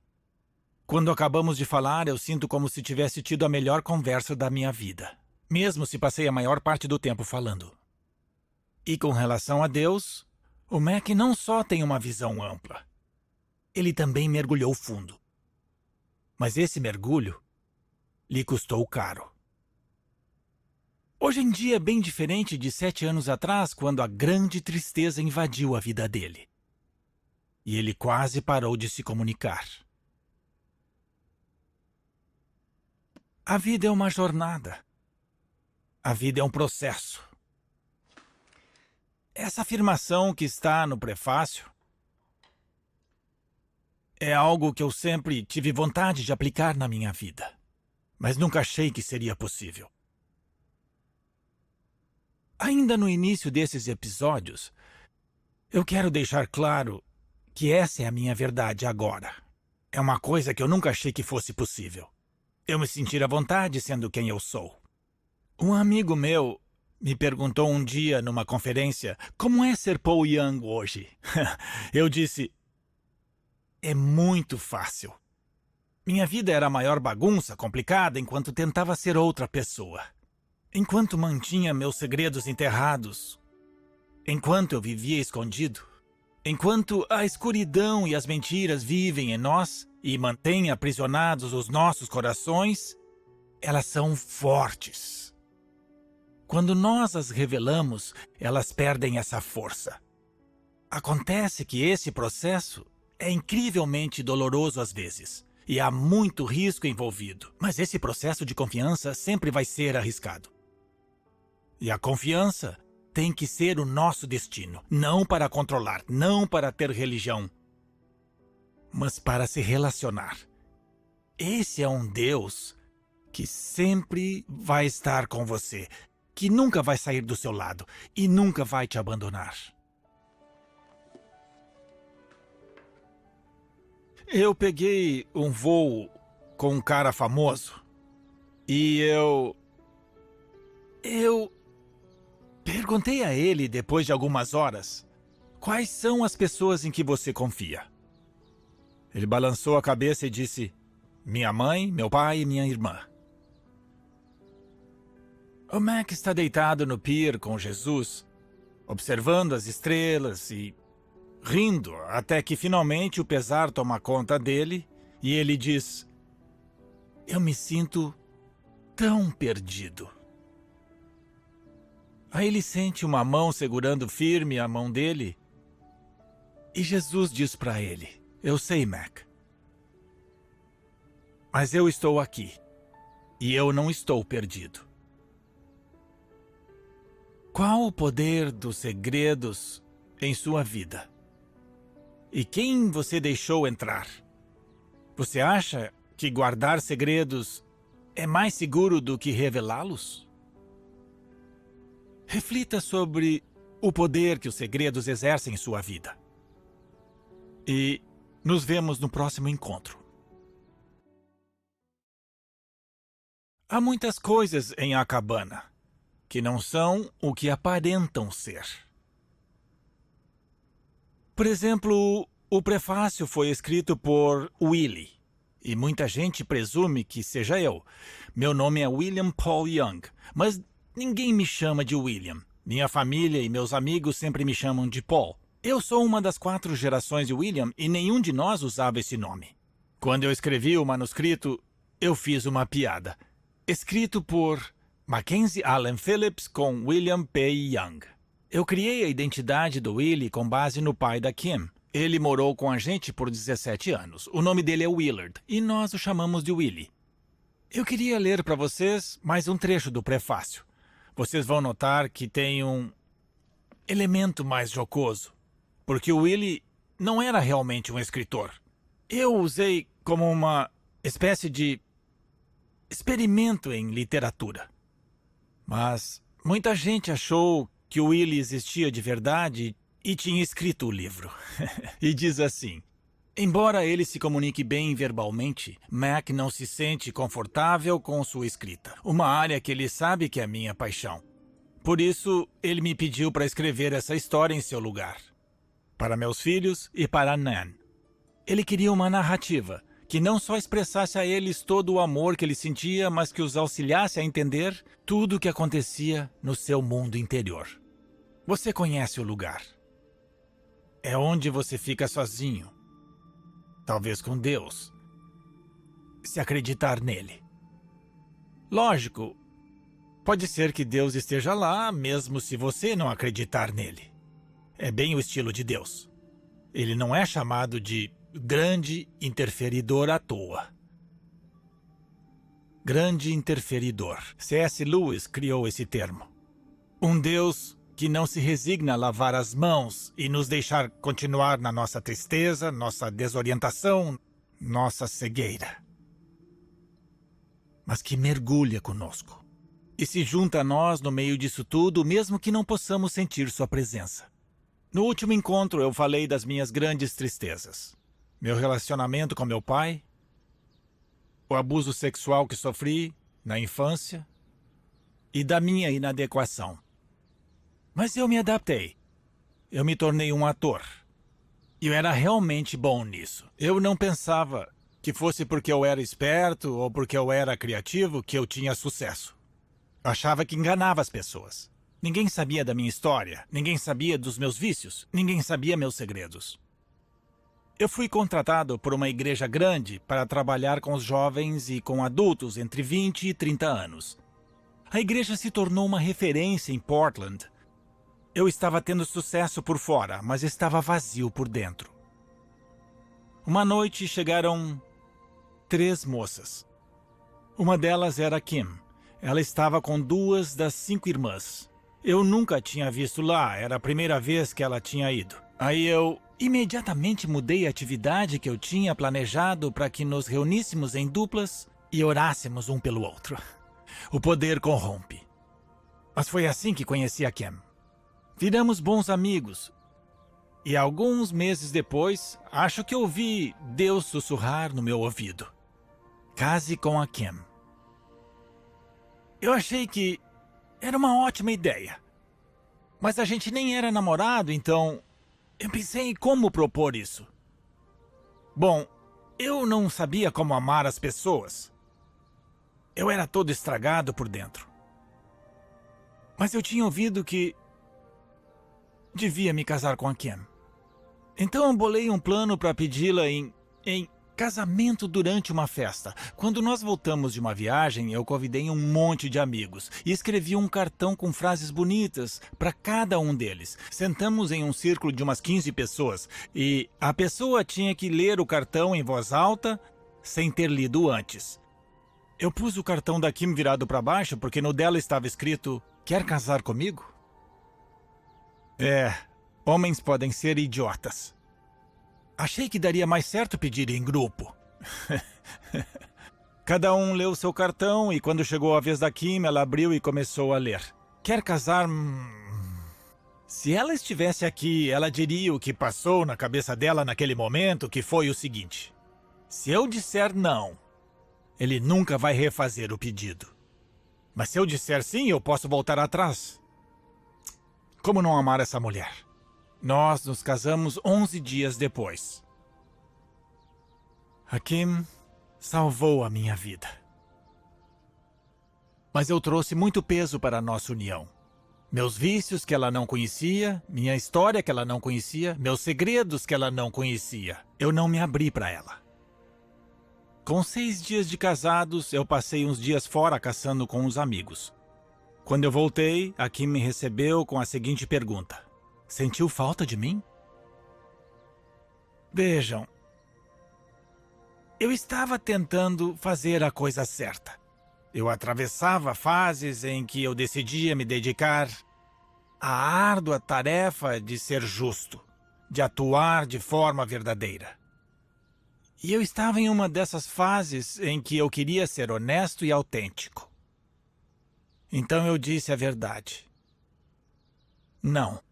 Quando acabamos de falar, eu sinto como se tivesse tido a melhor conversa da minha vida, mesmo se passei a maior parte do tempo falando. E com relação a Deus, o Mac não só tem uma visão ampla, ele também mergulhou fundo. Mas esse mergulho lhe custou caro. Hoje em dia é bem diferente de 7 anos atrás, quando a grande tristeza invadiu a vida dele. E ele quase parou de se comunicar. A vida é uma jornada. A vida é um processo. Essa afirmação que está no prefácio é algo que eu sempre tive vontade de aplicar na minha vida, mas nunca achei que seria possível. Ainda no início desses episódios, eu quero deixar claro que essa é a minha verdade agora. É uma coisa que eu nunca achei que fosse possível. Eu me sentir à vontade sendo quem eu sou. Um amigo meu me perguntou um dia numa conferência como é ser Paul Young hoje. Eu disse, é muito fácil. Minha vida era a maior bagunça, complicada, enquanto tentava ser outra pessoa. Enquanto mantinha meus segredos enterrados. Enquanto eu vivia escondido. Enquanto a escuridão e as mentiras vivem em nós e mantêm aprisionados os nossos corações, elas são fortes. Quando nós as revelamos, elas perdem essa força. Acontece que esse processo é incrivelmente doloroso às vezes, e há muito risco envolvido, mas esse processo de confiança sempre vai ser arriscado. E a confiança tem que ser o nosso destino, não para controlar, não para ter religião, mas para se relacionar. Esse é um Deus que sempre vai estar com você, que nunca vai sair do seu lado e nunca vai te abandonar. Eu peguei um voo com um cara famoso e eu perguntei a ele, depois de algumas horas, quais são as pessoas em que você confia. Ele balançou a cabeça e disse, minha mãe, meu pai e minha irmã. O Mac está deitado no pier com Jesus, observando as estrelas e rindo, até que finalmente o pesar toma conta dele e ele diz, eu me sinto tão perdido. Aí ele sente uma mão segurando firme a mão dele e Jesus diz para ele, eu sei, Mac, mas eu estou aqui e eu não estou perdido. Qual o poder dos segredos em sua vida? E quem você deixou entrar? Você acha que guardar segredos é mais seguro do que revelá-los? Reflita sobre o poder que os segredos exercem em sua vida. E nos vemos no próximo encontro. Há muitas coisas em A Cabana que não são o que aparentam ser. Por exemplo, o prefácio foi escrito por Willie, e muita gente presume que seja eu. Meu nome é William Paul Young, mas ninguém me chama de William. Minha família e meus amigos sempre me chamam de Paul. Eu sou uma das 4 gerações de William e nenhum de nós usava esse nome. Quando eu escrevi o manuscrito, eu fiz uma piada. Escrito por Mackenzie Allen Phillips com William P. Young. Eu criei a identidade do Willie com base no pai da Kim. Ele morou com a gente por 17 anos. O nome dele é Willard e nós o chamamos de Willie. Eu queria ler para vocês mais um trecho do prefácio. Vocês vão notar que tem um elemento mais jocoso, porque o Willie não era realmente um escritor. Eu usei como uma espécie de experimento em literatura. Mas muita gente achou que o Willie existia de verdade e tinha escrito o livro. E diz assim, Embora ele se comunique bem verbalmente, Mac não se sente confortável com sua escrita, uma área que ele sabe que é minha paixão. Por isso, ele me pediu para escrever essa história em seu lugar, para meus filhos e para Nan. Ele queria uma narrativa que não só expressasse a eles todo o amor que ele sentia, mas que os auxiliasse a entender tudo o que acontecia no seu mundo interior. Você conhece o lugar. É onde você fica sozinho. Talvez com Deus, se acreditar nele. Lógico, pode ser que Deus esteja lá, mesmo se você não acreditar nele. É bem o estilo de Deus. Ele não é chamado de grande interferidor à toa. Grande interferidor. C.S. Lewis criou esse termo. Um Deus que não se resigna a lavar as mãos e nos deixar continuar na nossa tristeza, nossa desorientação, nossa cegueira. Mas que mergulha conosco e se junta a nós no meio disso tudo, mesmo que não possamos sentir sua presença. No último encontro, eu falei das minhas grandes tristezas. Meu relacionamento com meu pai, o abuso sexual que sofri na infância e da minha inadequação. Mas eu me adaptei. Eu me tornei um ator. Eu era realmente bom nisso. Eu não pensava que fosse porque eu era esperto ou porque eu era criativo que eu tinha sucesso. Eu achava que enganava as pessoas. Ninguém sabia da minha história, ninguém sabia dos meus vícios, ninguém sabia meus segredos. Eu fui contratado por uma igreja grande para trabalhar com os jovens e com adultos entre 20 e 30 anos. A igreja se tornou uma referência em Portland. Eu estava tendo sucesso por fora, mas estava vazio por dentro. Uma noite chegaram 3 moças. Uma delas era Kim. Ela estava com 2 das 5 irmãs. Eu nunca tinha visto lá, era a primeira vez que ela tinha ido. Aí eu imediatamente mudei a atividade que eu tinha planejado para que nos reuníssemos em duplas e orássemos um pelo outro. O poder corrompe. Mas foi assim que conheci a Kim. Viramos bons amigos. E alguns meses depois, acho que ouvi Deus sussurrar no meu ouvido. Case com a Kim. Eu achei que era uma ótima ideia. Mas a gente nem era namorado, então eu pensei em como propor isso. Bom, eu não sabia como amar as pessoas. Eu era todo estragado por dentro. Mas eu tinha ouvido que devia me casar com a Kim. Então eu bolei um plano para pedi-la em casamento durante uma festa. Quando nós voltamos de uma viagem, eu convidei um monte de amigos e escrevi um cartão com frases bonitas para cada um deles. Sentamos em um círculo de umas 15 pessoas e a pessoa tinha que ler o cartão em voz alta sem ter lido antes. Eu pus o cartão da Kim virado para baixo porque no dela estava escrito: "Quer casar comigo?" Homens podem ser idiotas. Achei que daria mais certo pedir em grupo. Cada um leu seu cartão e quando chegou a vez da Kim, ela abriu e começou a ler. Quer casar? Se ela estivesse aqui, ela diria o que passou na cabeça dela naquele momento, que foi o seguinte: se eu disser não, ele nunca vai refazer o pedido. Mas se eu disser sim, eu posso voltar atrás. Como não amar essa mulher? Nós nos casamos 11 dias depois. A Kim salvou a minha vida. Mas eu trouxe muito peso para a nossa união. Meus vícios que ela não conhecia, minha história que ela não conhecia, meus segredos que ela não conhecia. Eu não me abri para ela. Com 6 dias de casados, eu passei uns dias fora caçando com os amigos. Quando eu voltei, a Kim me recebeu com a seguinte pergunta: sentiu falta de mim? Vejam, eu estava tentando fazer a coisa certa. Eu atravessava fases em que eu decidia me dedicar à árdua tarefa de ser justo, de atuar de forma verdadeira. E eu estava em uma dessas fases em que eu queria ser honesto e autêntico. Então eu disse a verdade. Não.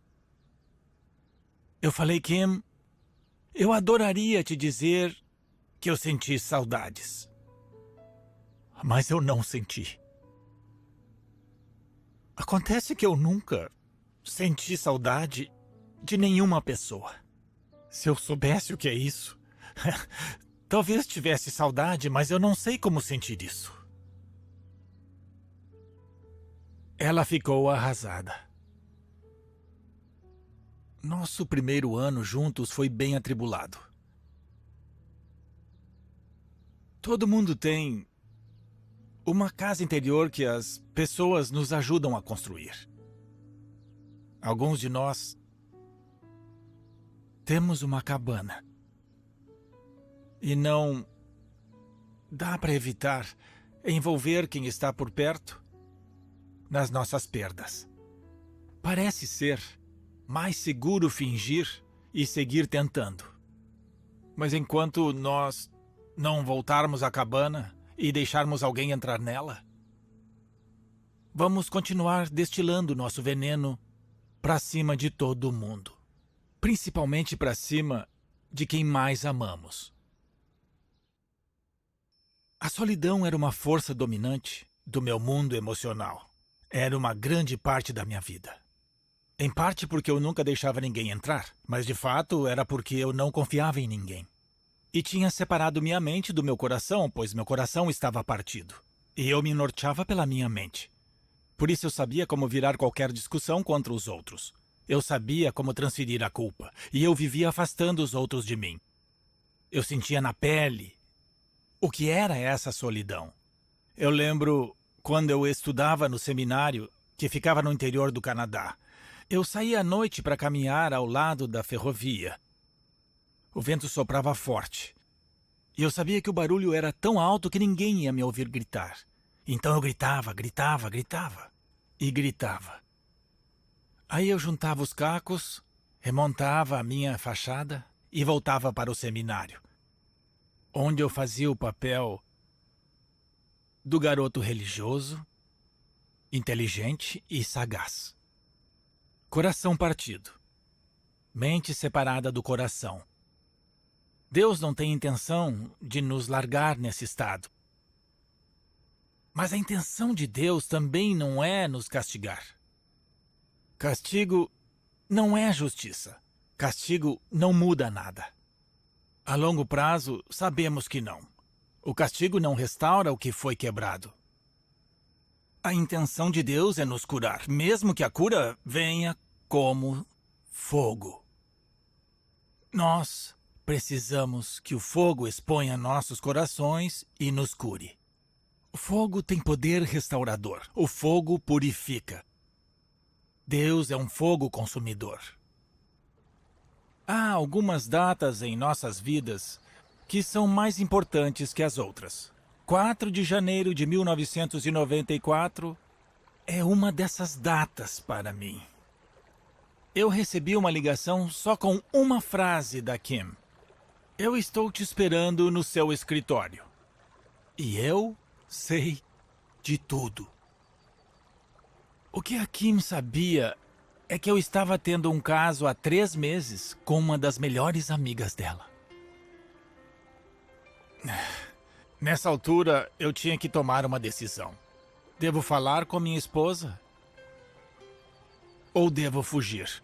Eu falei, Kim, Eu adoraria te dizer que eu senti saudades. Mas eu não senti. Acontece que eu nunca senti saudade de nenhuma pessoa. Se eu soubesse o que é isso, talvez tivesse saudade, mas eu não sei como sentir isso. Ela ficou arrasada. Nosso primeiro ano juntos foi bem atribulado. Todo mundo tem uma casa interior que as pessoas nos ajudam a construir. Alguns de nós temos uma cabana. E não dá para evitar envolver quem está por perto nas nossas perdas. Parece ser mais seguro fingir e seguir tentando. Mas enquanto nós não voltarmos à cabana e deixarmos alguém entrar nela, vamos continuar destilando nosso veneno para cima de todo mundo. Principalmente para cima de quem mais amamos. A solidão era uma força dominante do meu mundo emocional. Era uma grande parte da minha vida. Em parte porque eu nunca deixava ninguém entrar, mas de fato era porque eu não confiava em ninguém. E tinha separado minha mente do meu coração, pois meu coração estava partido. E eu me norteava pela minha mente. Por isso eu sabia como virar qualquer discussão contra os outros. Eu sabia como transferir a culpa, e eu vivia afastando os outros de mim. Eu sentia na pele o que era essa solidão. Eu lembro quando eu estudava no seminário, que ficava no interior do Canadá. Eu saía à noite para caminhar ao lado da ferrovia. O vento soprava forte, e eu sabia que o barulho era tão alto que ninguém ia me ouvir gritar. Então eu gritava e gritava. Aí eu juntava os cacos, remontava a minha fachada e voltava para o seminário, onde eu fazia o papel do garoto religioso, inteligente e sagaz. Coração partido. Mente separada do coração. Deus não tem intenção de nos largar nesse estado. Mas a intenção de Deus também não é nos castigar. Castigo não é justiça. Castigo não muda nada. A longo prazo, sabemos que não. O castigo não restaura o que foi quebrado. A intenção de Deus é nos curar, mesmo que a cura venha como fogo. Nós precisamos que o fogo exponha nossos corações e nos cure. O fogo tem poder restaurador. O fogo purifica. Deus é um fogo consumidor. Há algumas datas em nossas vidas que são mais importantes que as outras. 4 de janeiro de 1994 é uma dessas datas para mim. Eu recebi uma ligação só com uma frase da Kim. Eu estou te esperando no seu escritório. E eu sei de tudo. O que a Kim sabia é que eu estava tendo um caso há 3 meses com uma das melhores amigas dela. Nessa altura, eu tinha que tomar uma decisão. Devo falar com minha esposa? Ou devo fugir?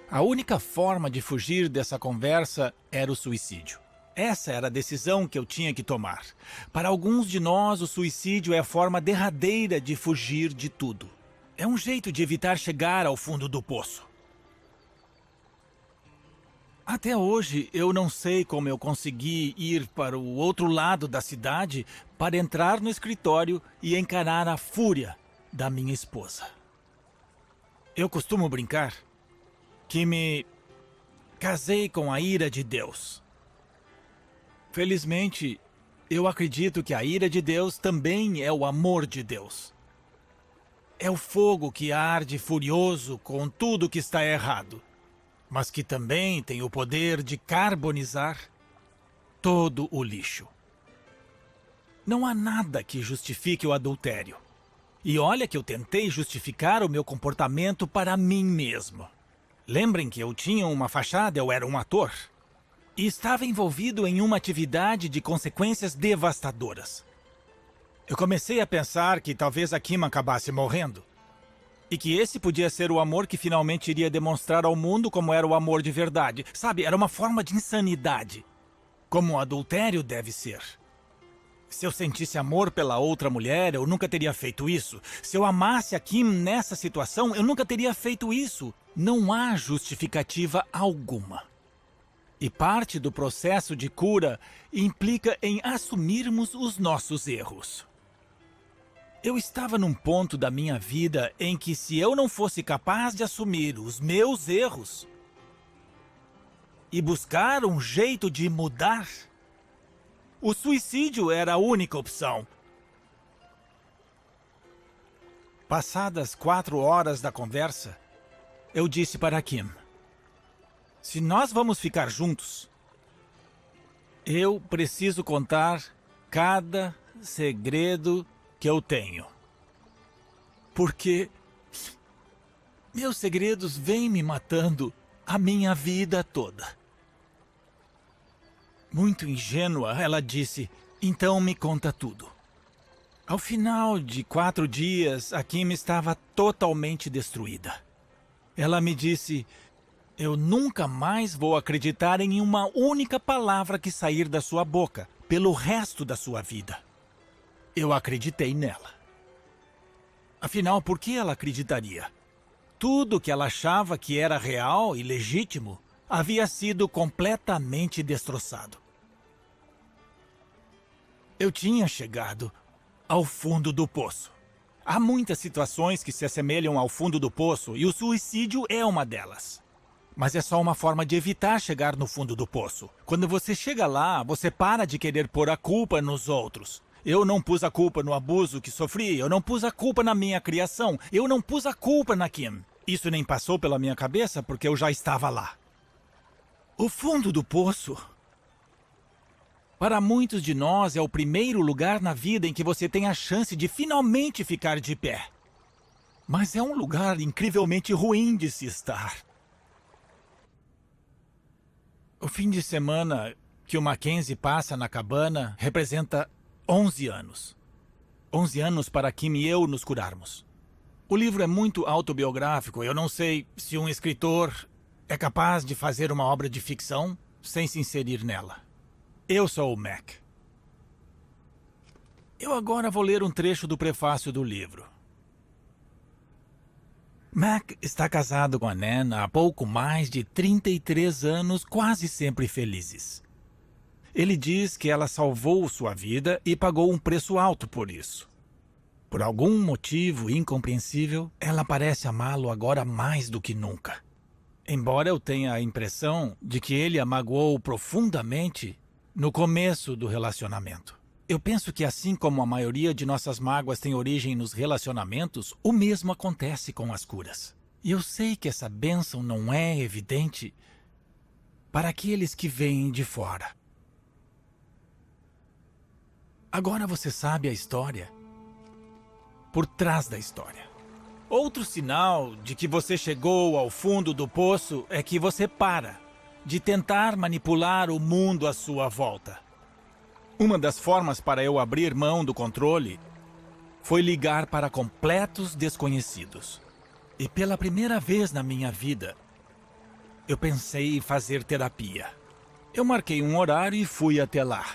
A única forma de fugir dessa conversa era o suicídio. Essa era a decisão que eu tinha que tomar. Para alguns de nós, o suicídio é a forma derradeira de fugir de tudo. É um jeito de evitar chegar ao fundo do poço. Até hoje, eu não sei como eu consegui ir para o outro lado da cidade para entrar no escritório e encarar a fúria da minha esposa. Eu costumo brincar que me casei com a ira de Deus. Felizmente, eu acredito que a ira de Deus também é o amor de Deus. É o fogo que arde furioso com tudo que está errado, mas que também tem o poder de carbonizar todo o lixo. Não há nada que justifique o adultério. E olha que eu tentei justificar o meu comportamento para mim mesmo. Lembrem que eu tinha uma fachada, eu era um ator. e estava envolvido em uma atividade de consequências devastadoras. Eu comecei a pensar que talvez a Kim acabasse morrendo. E que esse podia ser o amor que finalmente iria demonstrar ao mundo como era o amor de verdade. Sabe, era uma forma de insanidade. Como o adultério deve ser. Se eu sentisse amor pela outra mulher, eu nunca teria feito isso. Se eu amasse a Kim nessa situação, eu nunca teria feito isso. Não há justificativa alguma. E parte do processo de cura implica em assumirmos os nossos erros. Eu estava num ponto da minha vida em que, se eu não fosse capaz de assumir os meus erros e buscar um jeito de mudar, o suicídio era a única opção. Passadas 4 horas da conversa, eu disse para Kim: se nós vamos ficar juntos, eu preciso contar cada segredo que eu tenho. Porque meus segredos vêm me matando a minha vida toda. Muito ingênua, ela disse: então me conta tudo. Ao final de 4 dias, a Kim estava totalmente destruída. Ela me disse: eu nunca mais vou acreditar em uma única palavra que sair da sua boca pelo resto da sua vida. Eu acreditei nela. Afinal, por que ela acreditaria? Tudo que ela achava que era real e legítimo havia sido completamente destroçado. Eu tinha chegado ao fundo do poço. Há muitas situações que se assemelham ao fundo do poço e o suicídio é uma delas. Mas é só uma forma de evitar chegar no fundo do poço. Quando você chega lá, você para de querer pôr a culpa nos outros. Eu não pus a culpa no abuso que sofri, eu não pus a culpa na minha criação, eu não pus a culpa na Kim. Isso nem passou pela minha cabeça porque eu já estava lá. O fundo do poço, para muitos de nós, é o primeiro lugar na vida em que você tem a chance de finalmente ficar de pé. Mas é um lugar incrivelmente ruim de se estar. O fim de semana que o Mackenzie passa na cabana representa 11 anos. 11 anos para Kim e eu nos curarmos. O livro é muito autobiográfico. Eu não sei se um escritor é capaz de fazer uma obra de ficção sem se inserir nela. Eu sou o Mac. Eu agora vou ler um trecho do prefácio do livro. Mac está casado com a Nan há pouco mais de 33 anos, quase sempre felizes. Ele diz que ela salvou sua vida e pagou um preço alto por isso. Por algum motivo incompreensível, ela parece amá-lo agora mais do que nunca. Embora eu tenha a impressão de que ele a magoou profundamente no começo do relacionamento. Eu penso que, assim como a maioria de nossas mágoas tem origem nos relacionamentos, o mesmo acontece com as curas. E eu sei que essa bênção não é evidente para aqueles que vêm de fora. Agora você sabe a história por trás da história. Outro sinal de que você chegou ao fundo do poço é que você para de tentar manipular o mundo à sua volta. Uma das formas para eu abrir mão do controle foi ligar para completos desconhecidos. E pela primeira vez na minha vida, eu pensei em fazer terapia. Eu marquei um horário e fui até lá.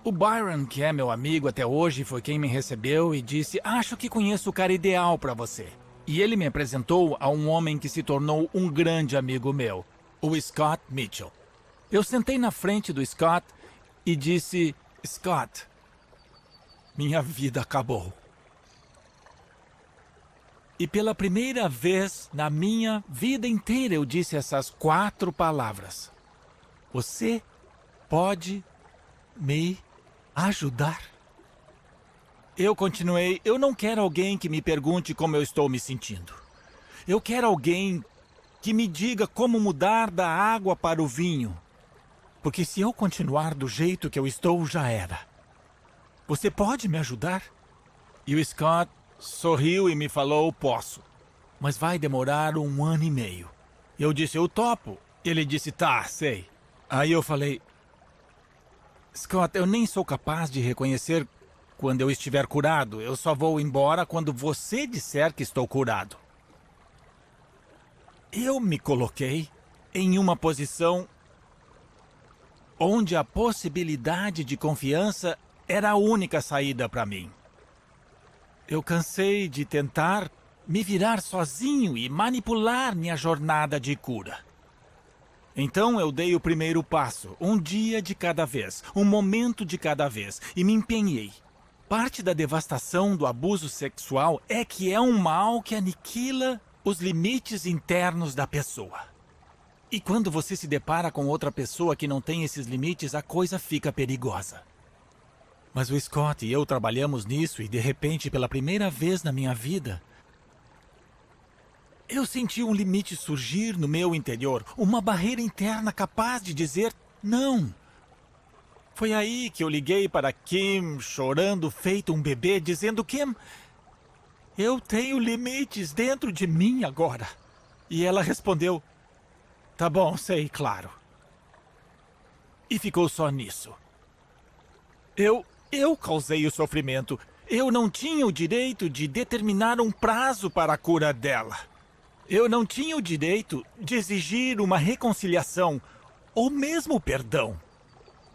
O Byron, que é meu amigo até hoje, foi quem me recebeu e disse: acho que conheço o cara ideal para você. E ele me apresentou a um homem que se tornou um grande amigo meu, o Scott Mitchell. Eu sentei na frente do Scott e disse: Scott, minha vida acabou. E pela primeira vez na minha vida inteira eu disse essas 4 palavras: você pode me ajudar? Eu continuei: eu não quero alguém que me pergunte como eu estou me sentindo. Eu quero alguém que me diga como mudar da água para o vinho. Porque se eu continuar do jeito que eu estou, já era. Você pode me ajudar? E o Scott sorriu e me falou: posso. Mas vai demorar 1 ano e meio. Eu disse: eu topo. Ele disse: tá, sei. Aí eu falei, Scott, eu nem sou capaz de reconhecer quando eu estiver curado. Eu só vou embora quando você disser que estou curado. Eu me coloquei em uma posição onde a possibilidade de confiança era a única saída para mim. Eu cansei de tentar me virar sozinho e manipular minha jornada de cura. Então eu dei o primeiro passo, um dia de cada vez, um momento de cada vez, e me empenhei. Parte da devastação do abuso sexual é que é um mal que aniquila os limites internos da pessoa. E quando você se depara com outra pessoa que não tem esses limites, a coisa fica perigosa. Mas o Scott e eu trabalhamos nisso e, de repente, pela primeira vez na minha vida, eu senti um limite surgir no meu interior, uma barreira interna capaz de dizer não. Foi aí que eu liguei para Kim, chorando feito um bebê, dizendo: Kim, eu tenho limites dentro de mim agora. E ela respondeu: tá bom, sei, claro. E ficou só nisso. Eu causei o sofrimento. Eu não tinha o direito de determinar um prazo para a cura dela. Eu não tinha o direito de exigir uma reconciliação ou mesmo perdão.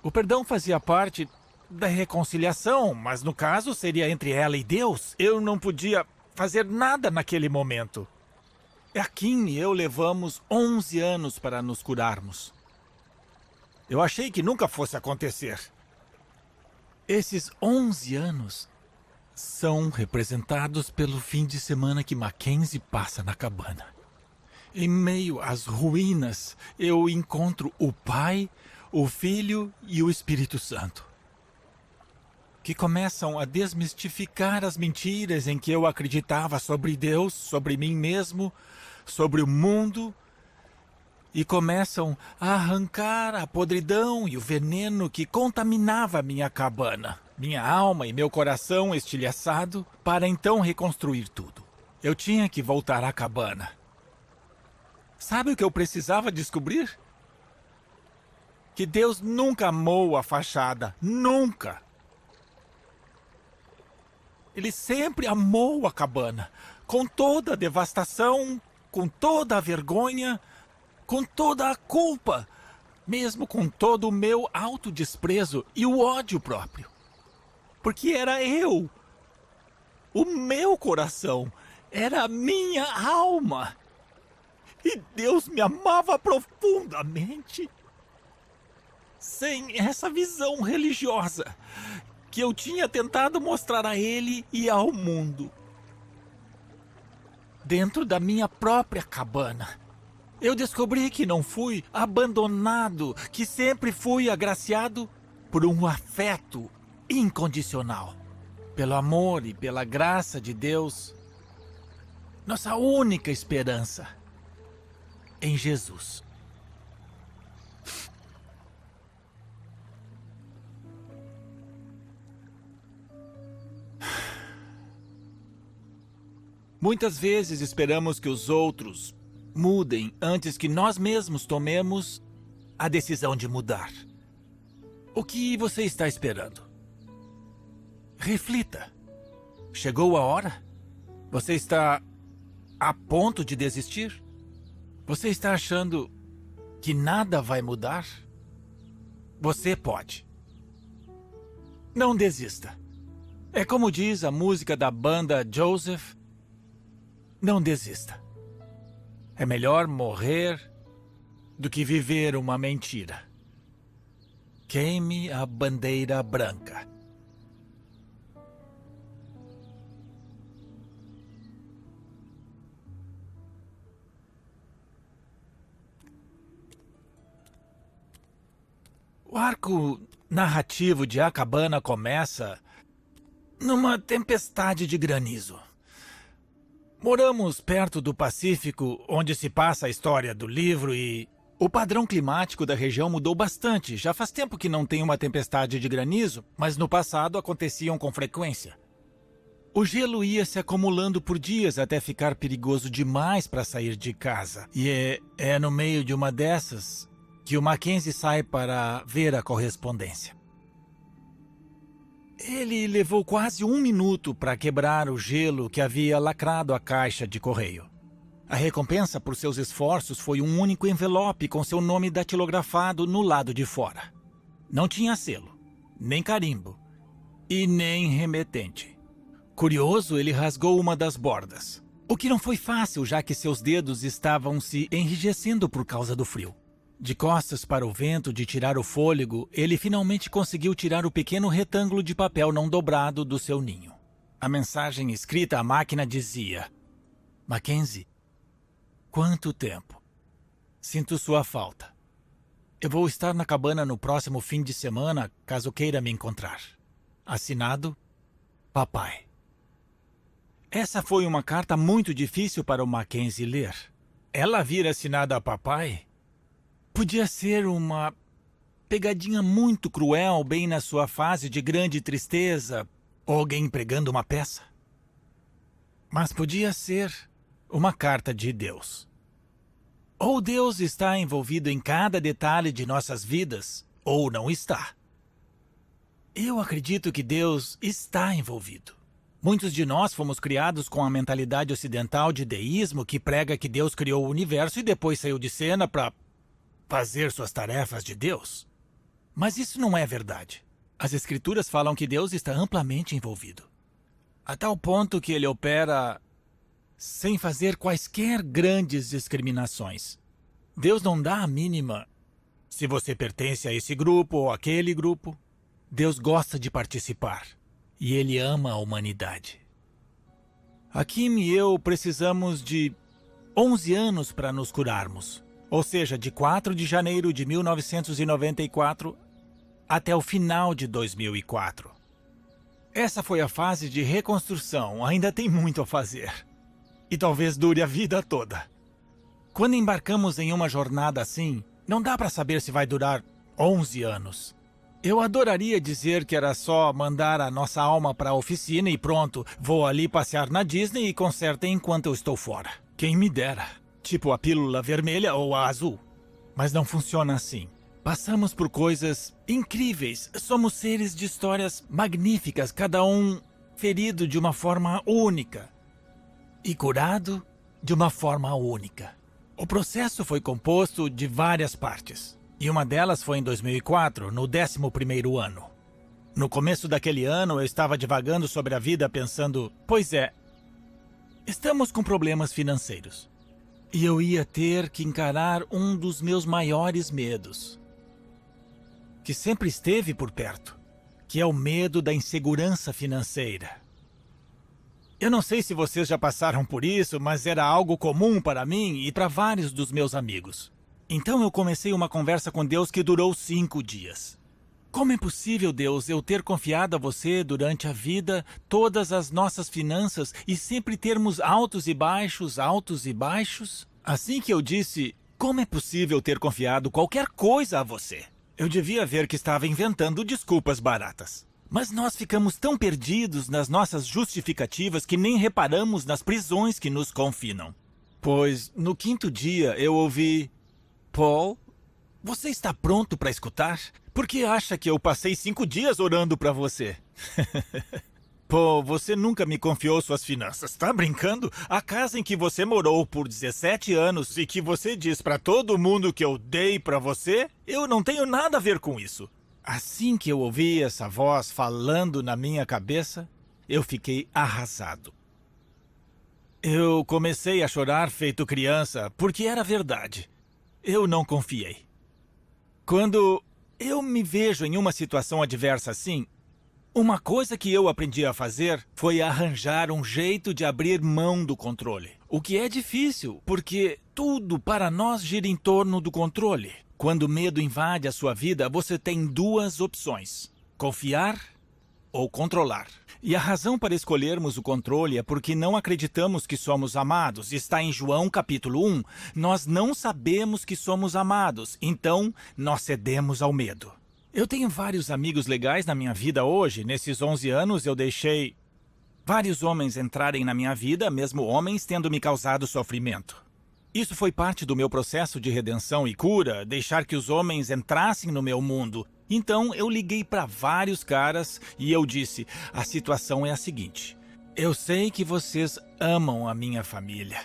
O perdão fazia parte da reconciliação, mas no caso seria entre ela e Deus. Eu não podia fazer nada naquele momento. A Kim e eu levamos 11 anos para nos curarmos. Eu achei que nunca fosse acontecer. Esses 11 anos são representados pelo fim de semana que Mackenzie passa na cabana. Em meio às ruínas, eu encontro o Pai, o Filho e o Espírito Santo, que começam a desmistificar as mentiras em que eu acreditava sobre Deus, sobre mim mesmo, sobre o mundo, e começam a arrancar a podridão e o veneno que contaminava minha cabana, minha alma e meu coração estilhaçado, para então reconstruir tudo. Eu tinha que voltar à cabana. Sabe o que eu precisava descobrir? Que Deus nunca amou a fachada. Nunca. Ele sempre amou a cabana. Com toda a devastação, com toda a vergonha, com toda a culpa, mesmo com todo o meu autodesprezo e o ódio próprio. Porque era eu. O meu coração era a minha alma. E Deus me amava profundamente. Sem essa visão religiosa que eu tinha tentado mostrar a ele e ao mundo. Dentro da minha própria cabana, eu descobri que não fui abandonado, que sempre fui agraciado por um afeto incondicional. Pelo amor e pela graça de Deus, nossa única esperança em Jesus. Muitas vezes esperamos que os outros mudem antes que nós mesmos tomemos a decisão de mudar. O que você está esperando? Reflita. Chegou a hora? Você está a ponto de desistir? Você está achando que nada vai mudar? Você pode. Não desista. É como diz a música da banda Joseph. Não desista. É melhor morrer do que viver uma mentira. Queime a bandeira branca. O arco narrativo de A Cabana começa numa tempestade de granizo. Moramos perto do Pacífico, onde se passa a história do livro, e o padrão climático da região mudou bastante. Já faz tempo que não tem uma tempestade de granizo, mas no passado aconteciam com frequência. O gelo ia se acumulando por dias até ficar perigoso demais para sair de casa. E é no meio de uma dessas que o Mackenzie sai para ver a correspondência. Ele levou quase 1 minuto para quebrar o gelo que havia lacrado a caixa de correio. A recompensa por seus esforços foi um único envelope com seu nome datilografado no lado de fora. Não tinha selo, nem carimbo e nem remetente. Curioso, ele rasgou uma das bordas, o que não foi fácil, já que seus dedos estavam se enrijecendo por causa do frio. De costas para o vento de tirar o fôlego, ele finalmente conseguiu tirar o pequeno retângulo de papel não dobrado do seu ninho. A mensagem escrita à máquina dizia: Mackenzie, quanto tempo? Sinto sua falta. Eu vou estar na cabana no próximo fim de semana, caso queira me encontrar. Assinado, Papai. Essa foi uma carta muito difícil para o Mackenzie ler. Ela vir assinada a Papai podia ser uma pegadinha muito cruel bem na sua fase de grande tristeza, ou alguém pregando uma peça. Mas podia ser uma carta de Deus. Ou Deus está envolvido em cada detalhe de nossas vidas, ou não está. Eu acredito que Deus está envolvido. Muitos de nós fomos criados com a mentalidade ocidental de deísmo que prega que Deus criou o universo e depois saiu de cena para fazer suas tarefas de Deus. Mas isso não é verdade. As Escrituras falam que Deus está amplamente envolvido, a tal ponto que ele opera sem fazer quaisquer grandes discriminações. Deus não dá a mínima se você pertence a esse grupo ou aquele grupo. Deus gosta de participar e ele ama a humanidade. A Kim e eu precisamos de 11 anos para nos curarmos. Ou seja, de 4 de janeiro de 1994 até o final de 2004. Essa foi a fase de reconstrução, ainda tem muito a fazer. E talvez dure a vida toda. Quando embarcamos em uma jornada assim, não dá para saber se vai durar 11 anos. Eu adoraria dizer que era só mandar a nossa alma para a oficina e pronto, vou ali passear na Disney e consertem enquanto eu estou fora. Quem me dera. Tipo a pílula vermelha ou a azul. Mas não funciona assim. Passamos por coisas incríveis. Somos seres de histórias magníficas, cada um ferido de uma forma única e curado de uma forma única. O processo foi composto de várias partes. E uma delas foi em 2004, no 11º ano. No começo daquele ano, eu estava divagando sobre a vida pensando, pois é, estamos com problemas financeiros. E eu ia ter que encarar um dos meus maiores medos, que sempre esteve por perto, que é o medo da insegurança financeira. Eu não sei se vocês já passaram por isso, mas era algo comum para mim e para vários dos meus amigos. Então eu comecei uma conversa com Deus que durou 5 dias. Como é possível, Deus, eu ter confiado a você durante a vida todas as nossas finanças e sempre termos altos e baixos, altos e baixos? Assim que eu disse, como é possível ter confiado qualquer coisa a você? Eu devia ver que estava inventando desculpas baratas. Mas nós ficamos tão perdidos nas nossas justificativas que nem reparamos nas prisões que nos confinam. Pois, no 5º dia, eu ouvi: Paul, você está pronto para escutar? Por que acha que eu passei 5 dias orando para você? Pô, você nunca me confiou suas finanças, tá brincando? A casa em que você morou por 17 anos e que você diz para todo mundo que eu dei para você, eu não tenho nada a ver com isso. Assim que eu ouvi essa voz falando na minha cabeça, eu fiquei arrasado. Eu comecei a chorar feito criança, porque era verdade. Eu não confiei. Quando eu me vejo em uma situação adversa assim, uma coisa que eu aprendi a fazer foi arranjar um jeito de abrir mão do controle. O que é difícil, porque tudo para nós gira em torno do controle. Quando o medo invade a sua vida, você tem 2 opções: confiar ou controlar. E a razão para escolhermos o controle é porque não acreditamos que somos amados. Está em João capítulo 1. Nós não sabemos que somos amados, então nós cedemos ao medo. Eu tenho vários amigos legais na minha vida hoje. Nesses 11 anos eu deixei vários homens entrarem na minha vida, mesmo homens tendo me causado sofrimento. Isso foi parte do meu processo de redenção e cura, deixar que os homens entrassem no meu mundo. Então eu liguei para vários caras e eu disse: a situação é a seguinte. Eu sei que vocês amam a minha família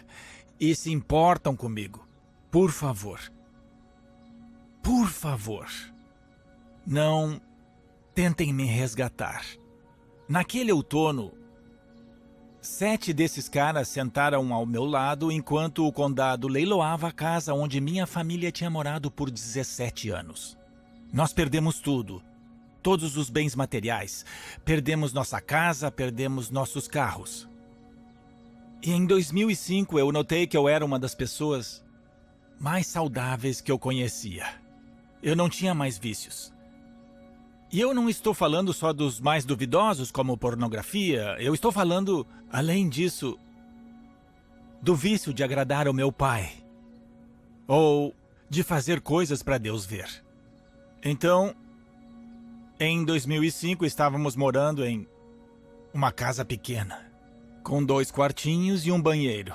e se importam comigo. Por favor, não tentem me resgatar. Naquele outono, 7 desses caras sentaram ao meu lado enquanto o condado leiloava a casa onde minha família tinha morado por 17 anos. Nós perdemos tudo, todos os bens materiais. Perdemos nossa casa, perdemos nossos carros. E em 2005 eu notei que eu era uma das pessoas mais saudáveis que eu conhecia. Eu não tinha mais vícios. E eu não estou falando só dos mais duvidosos, como pornografia. Eu estou falando, além disso, do vício de agradar ao meu pai. Ou de fazer coisas para Deus ver. Então, em 2005, estávamos morando em uma casa pequena, com 2 quartinhos e um banheiro.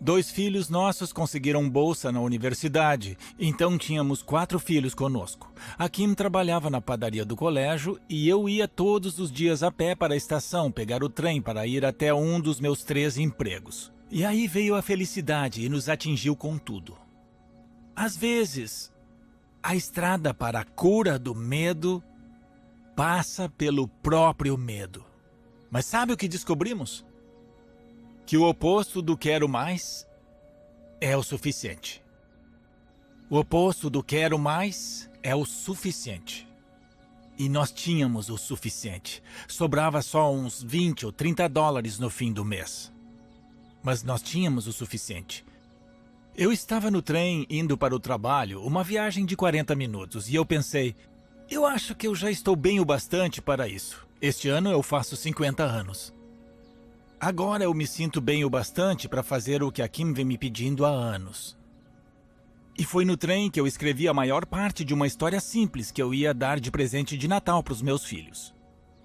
2 filhos nossos conseguiram bolsa na universidade, então tínhamos 4 filhos conosco. A Kim trabalhava na padaria do colégio e eu ia todos os dias a pé para a estação pegar o trem para ir até um dos meus 3 empregos. E aí veio a felicidade e nos atingiu com tudo. Às vezes, a estrada para a cura do medo passa pelo próprio medo. Mas sabe o que descobrimos? Que o oposto do quero mais é o suficiente. O oposto do quero mais é o suficiente. E nós tínhamos o suficiente. Sobrava só uns 20 ou 30 dólares no fim do mês. Mas nós tínhamos o suficiente. Eu estava no trem indo para o trabalho, uma viagem de 40 minutos, e eu pensei, eu acho que eu já estou bem o bastante para isso. Este ano eu faço 50 anos. Agora eu me sinto bem o bastante para fazer o que a Kim vem me pedindo há anos. E foi no trem que eu escrevi a maior parte de uma história simples que eu ia dar de presente de Natal para os meus filhos.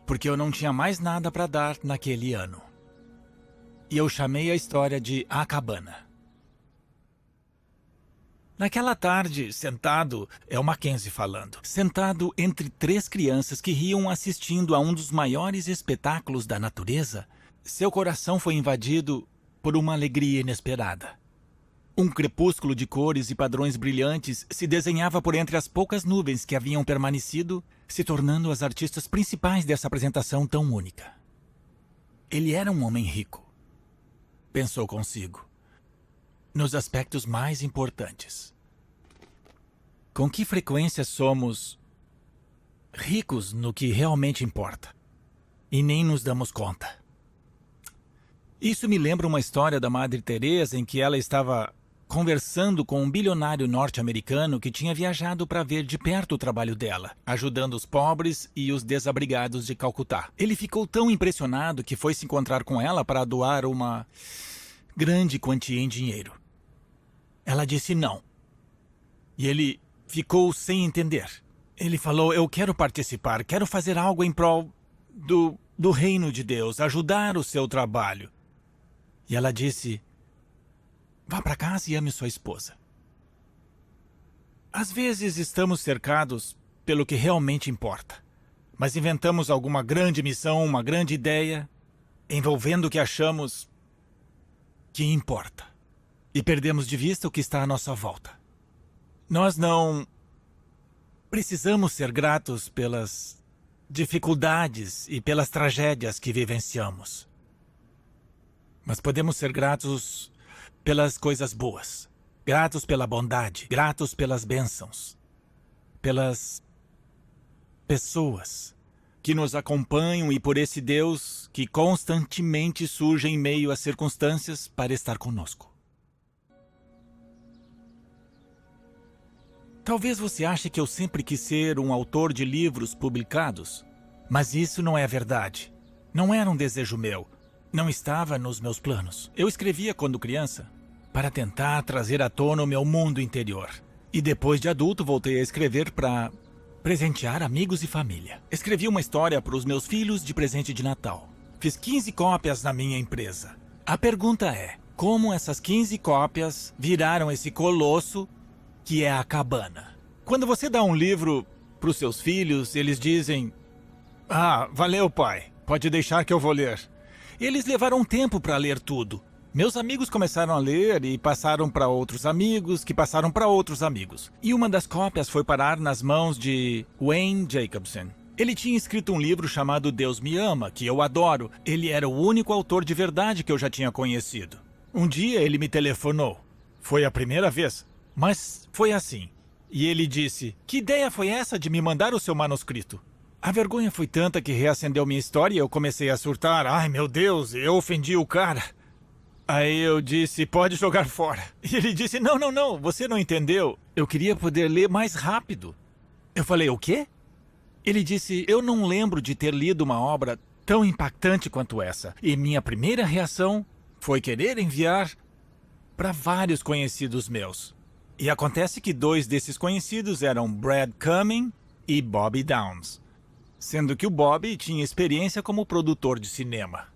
Porque eu não tinha mais nada para dar naquele ano. E eu chamei a história de A Cabana. Naquela tarde, sentado, é o Mackenzie falando, sentado entre 3 crianças que riam assistindo a um dos maiores espetáculos da natureza, seu coração foi invadido por uma alegria inesperada. Um crepúsculo de cores e padrões brilhantes se desenhava por entre as poucas nuvens que haviam permanecido, se tornando as artistas principais dessa apresentação tão única. Ele era um homem rico, pensou consigo, nos aspectos mais importantes. Com que frequência somos ricos no que realmente importa e nem nos damos conta? Isso me lembra uma história da Madre Teresa em que ela estava conversando com um bilionário norte-americano que tinha viajado para ver de perto o trabalho dela, ajudando os pobres e os desabrigados de Calcutá. Ele ficou tão impressionado que foi se encontrar com ela para doar uma grande quantia em dinheiro. Ela disse não. E ele ficou sem entender. Ele falou, eu quero participar, quero fazer algo em prol do reino de Deus, ajudar o seu trabalho. E ela disse, vá para casa e ame sua esposa. Às vezes estamos cercados pelo que realmente importa, mas inventamos alguma grande missão, uma grande ideia, envolvendo o que achamos que importa. E perdemos de vista o que está à nossa volta. Nós não precisamos ser gratos pelas dificuldades e pelas tragédias que vivenciamos. Mas podemos ser gratos pelas coisas boas, gratos pela bondade, gratos pelas bênçãos, pelas pessoas que nos acompanham e por esse Deus que constantemente surge em meio às circunstâncias para estar conosco. Talvez você ache que eu sempre quis ser um autor de livros publicados, mas isso não é verdade. Não era um desejo meu. Não estava nos meus planos. Eu escrevia quando criança para tentar trazer à tona o meu mundo interior. E depois de adulto voltei a escrever para presentear amigos e família. Escrevi uma história para os meus filhos de presente de Natal. Fiz 15 cópias na minha empresa. A pergunta é, como essas 15 cópias viraram esse colosso que é a cabana. Quando você dá um livro para os seus filhos, eles dizem: "Ah, valeu, pai. Pode deixar que eu vou ler." Eles levaram tempo para ler tudo. Meus amigos começaram a ler e passaram para outros amigos, que passaram para outros amigos. E uma das cópias foi parar nas mãos de Wayne Jacobson. Ele tinha escrito um livro chamado Deus Me Ama, que eu adoro. Ele era o único autor de verdade que eu já tinha conhecido. Um dia ele me telefonou. Foi a primeira vez, mas foi assim. E ele disse: "Que ideia foi essa de me mandar o seu manuscrito?" A vergonha foi tanta que reacendeu minha história e eu comecei a surtar. Ai, meu Deus, eu ofendi o cara. Aí eu disse: "Pode jogar fora." E ele disse: Não, você não entendeu. Eu queria poder ler mais rápido." Eu falei: "O quê?" Ele disse: "Eu não lembro de ter lido uma obra tão impactante quanto essa." E minha primeira reação foi querer enviar para vários conhecidos meus. E acontece que 2 desses conhecidos eram Brad Cumming e Bobby Downs, sendo que o Bobby tinha experiência como produtor de cinema.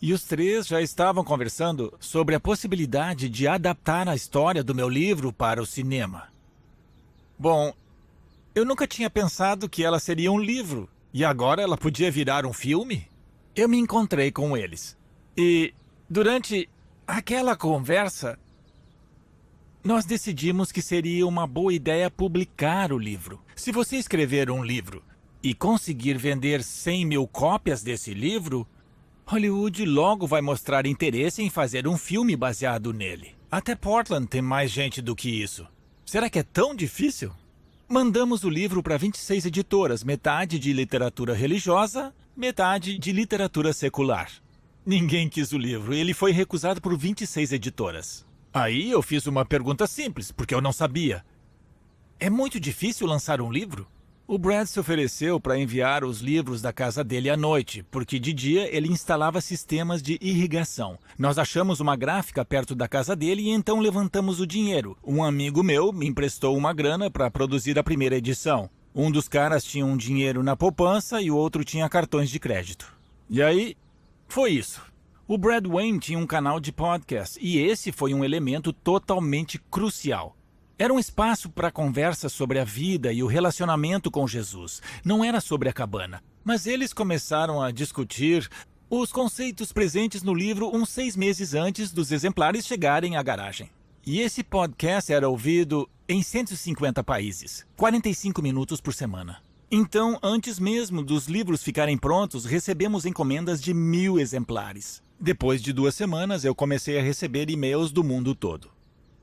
E os 3 já estavam conversando sobre a possibilidade de adaptar a história do meu livro para o cinema. Bom, eu nunca tinha pensado que ela seria um livro, e agora ela podia virar um filme? Eu me encontrei com eles. E durante aquela conversa, nós decidimos que seria uma boa ideia publicar o livro. Se você escrever um livro e conseguir vender 100 mil cópias desse livro, Hollywood logo vai mostrar interesse em fazer um filme baseado nele. Até Portland tem mais gente do que isso. Será que é tão difícil? Mandamos o livro para 26 editoras, metade de literatura religiosa, metade de literatura secular. Ninguém quis o livro e ele foi recusado por 26 editoras. Aí eu fiz uma pergunta simples, porque eu não sabia. É muito difícil lançar um livro? O Brad se ofereceu para enviar os livros da casa dele à noite, porque de dia ele instalava sistemas de irrigação. Nós achamos uma gráfica perto da casa dele e então levantamos o dinheiro. Um amigo meu me emprestou uma grana para produzir a primeira edição. Um dos caras tinha um dinheiro na poupança e o outro tinha cartões de crédito. E aí, foi isso. O Brad Wayne tinha um canal de podcast e esse foi um elemento totalmente crucial. Era um espaço para conversa sobre a vida e o relacionamento com Jesus. Não era sobre a cabana. Mas eles começaram a discutir os conceitos presentes no livro uns 6 meses antes dos exemplares chegarem à garagem. E esse podcast era ouvido em 150 países, 45 minutos por semana. Então, antes mesmo dos livros ficarem prontos, recebemos encomendas de 1000 exemplares. Depois de 2 semanas, eu comecei a receber e-mails do mundo todo.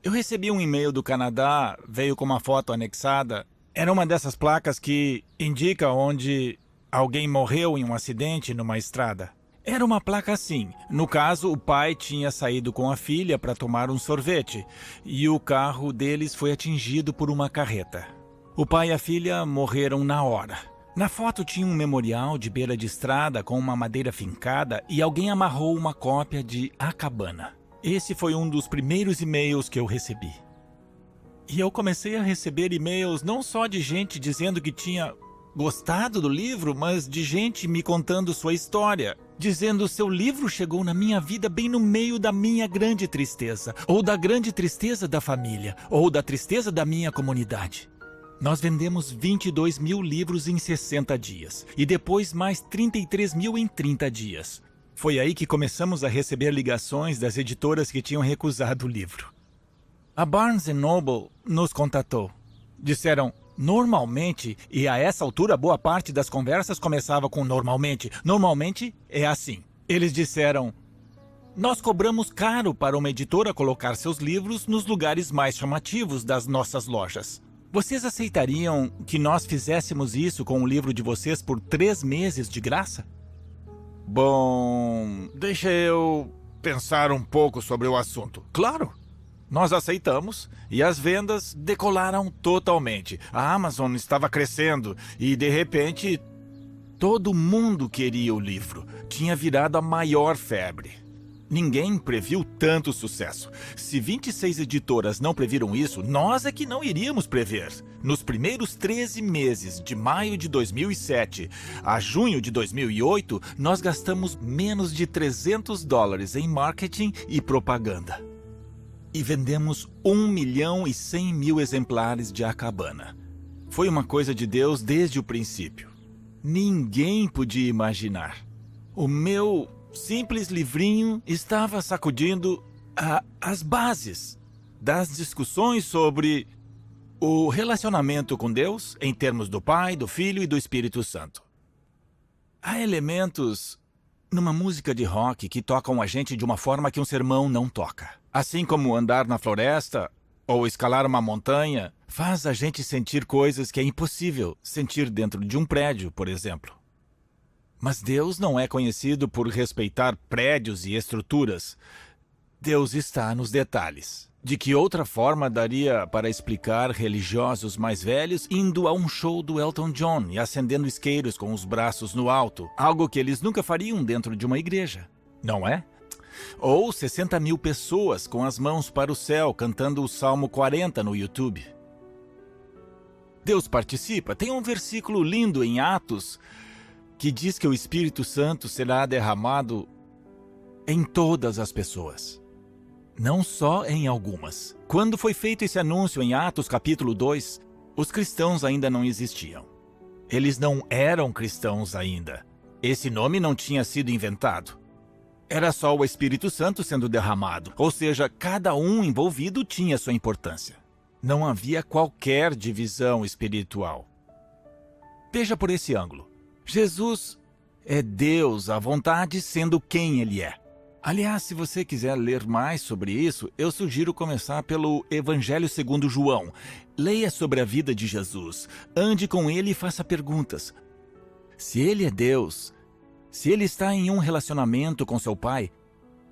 Eu recebi um e-mail do Canadá, veio com uma foto anexada. Era uma dessas placas que indica onde alguém morreu em um acidente numa estrada. Era uma placa assim. No caso, o pai tinha saído com a filha para tomar um sorvete e o carro deles foi atingido por uma carreta. O pai e a filha morreram na hora. Na foto tinha um memorial de beira de estrada com uma madeira fincada e alguém amarrou uma cópia de A Cabana. Esse foi um dos primeiros e-mails que eu recebi. E eu comecei a receber e-mails não só de gente dizendo que tinha gostado do livro, mas de gente me contando sua história, dizendo: "Seu livro chegou na minha vida bem no meio da minha grande tristeza, ou da grande tristeza da família, ou da tristeza da minha comunidade." Nós vendemos 22 mil livros em 60 dias, e depois mais 33 mil em 30 dias. Foi aí que começamos a receber ligações das editoras que tinham recusado o livro. A Barnes & Noble nos contatou. Disseram: "Normalmente", e a essa altura boa parte das conversas começava com normalmente. Normalmente é assim. Eles disseram: "Nós cobramos caro para uma editora colocar seus livros nos lugares mais chamativos das nossas lojas. Vocês aceitariam que nós fizéssemos isso com o livro de vocês por 3 meses de graça?" Bom, deixa eu pensar um pouco sobre o assunto. Claro, nós aceitamos e as vendas decolaram totalmente. A Amazon estava crescendo e, de repente, todo mundo queria o livro. Tinha virado a maior febre. Ninguém previu tanto sucesso. Se 26 editoras não previram isso, nós é que não iríamos prever. Nos primeiros 13 meses, de maio de 2007 a junho de 2008, nós gastamos menos de $300 em marketing e propaganda. E vendemos 1.100.000 exemplares de A Cabana. Foi uma coisa de Deus desde o princípio. Ninguém podia imaginar. O meu simples livrinho estava sacudindo as bases das discussões sobre o relacionamento com Deus em termos do Pai, do Filho e do Espírito Santo. Há elementos numa música de rock que tocam a gente de uma forma que um sermão não toca. Assim como andar na floresta ou escalar uma montanha faz a gente sentir coisas que é impossível sentir dentro de um prédio, por exemplo. Mas Deus não é conhecido por respeitar prédios e estruturas. Deus está nos detalhes. De que outra forma daria para explicar religiosos mais velhos indo a um show do Elton John e acendendo isqueiros com os braços no alto, algo que eles nunca fariam dentro de uma igreja, não é? Ou 60.000 pessoas com as mãos para o céu cantando o Salmo 40 no YouTube. Deus participa. Tem um versículo lindo em Atos que diz que o Espírito Santo será derramado em todas as pessoas, não só em algumas. Quando foi feito esse anúncio em Atos capítulo 2, os cristãos ainda não existiam. Eles não eram cristãos ainda. Esse nome não tinha sido inventado. Era só o Espírito Santo sendo derramado, ou seja, cada um envolvido tinha sua importância. Não havia qualquer divisão espiritual. Veja por esse ângulo. Jesus é Deus à vontade, sendo quem Ele é. Aliás, se você quiser ler mais sobre isso, eu sugiro começar pelo Evangelho segundo João. Leia sobre a vida de Jesus, ande com Ele e faça perguntas. Se Ele é Deus, se Ele está em um relacionamento com seu Pai,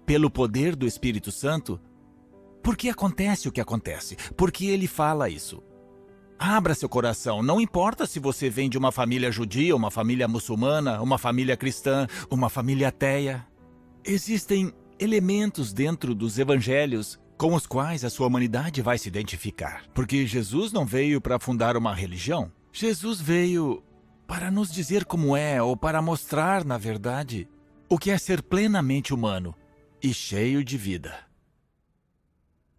pelo poder do Espírito Santo, por que acontece o que acontece? Por que Ele fala isso? Abra seu coração, não importa se você vem de uma família judia, uma família muçulmana, uma família cristã, uma família ateia. Existem elementos dentro dos evangelhos com os quais a sua humanidade vai se identificar. Porque Jesus não veio para fundar uma religião. Jesus veio para nos dizer como é, ou para mostrar, na verdade, o que é ser plenamente humano e cheio de vida.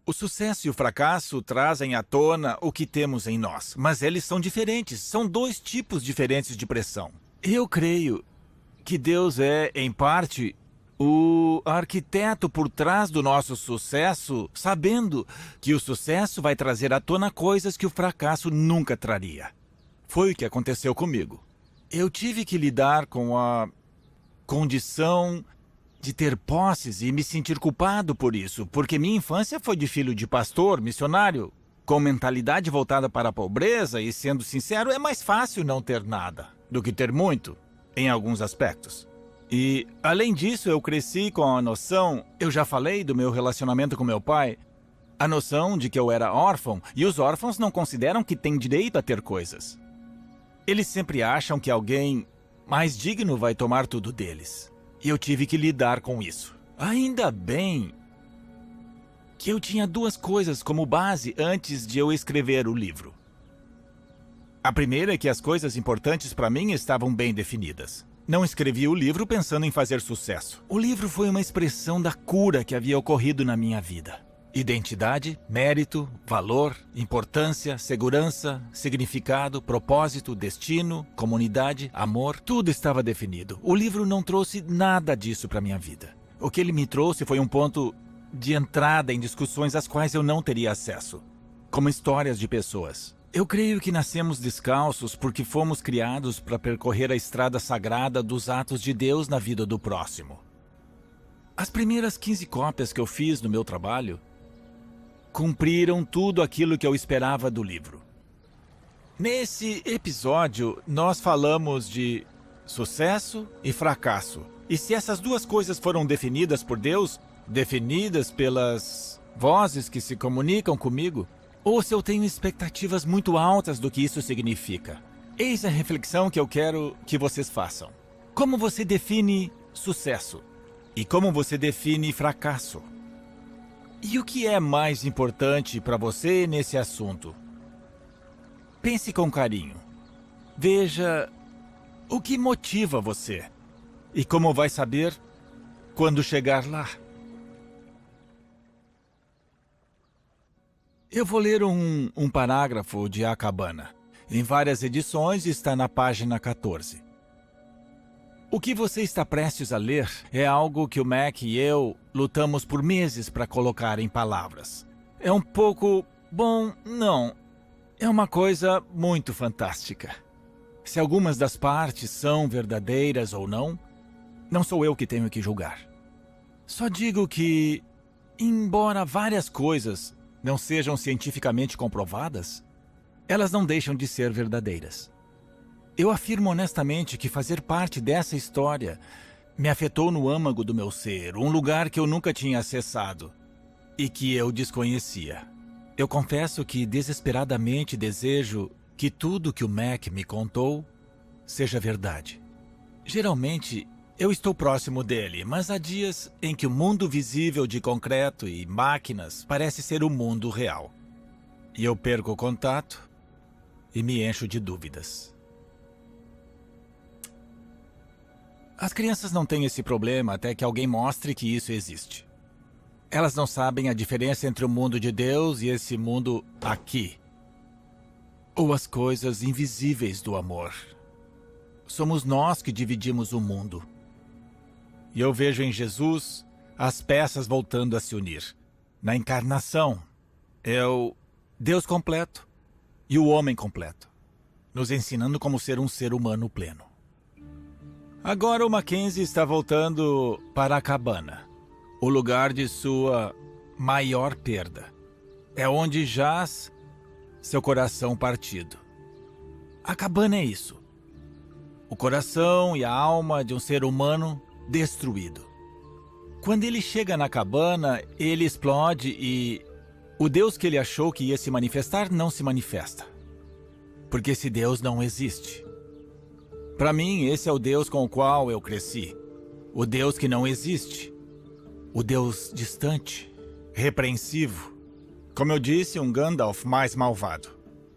O sucesso e o fracasso trazem à tona o que temos em nós, mas eles são diferentes, são dois tipos diferentes de pressão. Eu creio que Deus é, em parte, o arquiteto por trás do nosso sucesso, sabendo que o sucesso vai trazer à tona coisas que o fracasso nunca traria. Foi o que aconteceu comigo. Eu tive que lidar com a condição de ter posses e me sentir culpado por isso, porque minha infância foi de filho de pastor, missionário, com mentalidade voltada para a pobreza e, sendo sincero, é mais fácil não ter nada do que ter muito, em alguns aspectos. E, além disso, eu cresci com a noção, eu já falei do meu relacionamento com meu pai, a noção de que eu era órfão, e os órfãos não consideram que têm direito a ter coisas. Eles sempre acham que alguém mais digno vai tomar tudo deles. E eu tive que lidar com isso. Ainda bem que eu tinha duas coisas como base antes de eu escrever o livro. A primeira é que as coisas importantes para mim estavam bem definidas. Não escrevi o livro pensando em fazer sucesso. O livro foi uma expressão da cura que havia ocorrido na minha vida. Identidade, mérito, valor, importância, segurança, significado, propósito, destino, comunidade, amor, tudo estava definido. O livro não trouxe nada disso para minha vida. O que ele me trouxe foi um ponto de entrada em discussões às quais eu não teria acesso, como histórias de pessoas. Eu creio que nascemos descalços porque fomos criados para percorrer a estrada sagrada dos atos de Deus na vida do próximo. As primeiras 15 cópias que eu fiz no meu trabalho cumpriram tudo aquilo que eu esperava do livro. Nesse episódio, nós falamos de sucesso e fracasso. E se essas duas coisas foram definidas por Deus, definidas pelas vozes que se comunicam comigo, ou se eu tenho expectativas muito altas do que isso significa. Eis a reflexão que eu quero que vocês façam. Como você define sucesso? E como você define fracasso? E o que é mais importante para você nesse assunto? Pense com carinho. Veja o que motiva você. E como vai saber quando chegar lá? Eu vou ler um parágrafo de A Cabana. Em várias edições está na página 14. O que você está prestes a ler é algo que o Mac e eu lutamos por meses para colocar em palavras. É um pouco... bom, não. É uma coisa muito fantástica. Se algumas das partes são verdadeiras ou não, não sou eu que tenho que julgar. Só digo que, embora várias coisas não sejam cientificamente comprovadas, elas não deixam de ser verdadeiras. Eu afirmo honestamente que fazer parte dessa história me afetou no âmago do meu ser, um lugar que eu nunca tinha acessado e que eu desconhecia. Eu confesso que desesperadamente desejo que tudo que o Mac me contou seja verdade. Geralmente, eu estou próximo dele, mas há dias em que o mundo visível de concreto e máquinas parece ser o mundo real. E eu perco o contato e me encho de dúvidas. As crianças não têm esse problema até que alguém mostre que isso existe. Elas não sabem a diferença entre o mundo de Deus e esse mundo aqui. Ou as coisas invisíveis do amor. Somos nós que dividimos o mundo. E eu vejo em Jesus as peças voltando a se unir. Na encarnação, é o Deus completo e o homem completo, nos ensinando como ser um ser humano pleno. Agora o Mackenzie está voltando para a cabana, o lugar de sua maior perda. É onde jaz seu coração partido. A cabana é isso. O coração e a alma de um ser humano destruído. Quando ele chega na cabana, ele explode e o Deus que ele achou que ia se manifestar não se manifesta. Porque esse Deus não existe. Para mim, esse é o Deus com o qual eu cresci. O Deus que não existe. O Deus distante, repreensivo. Como eu disse, um Gandalf mais malvado.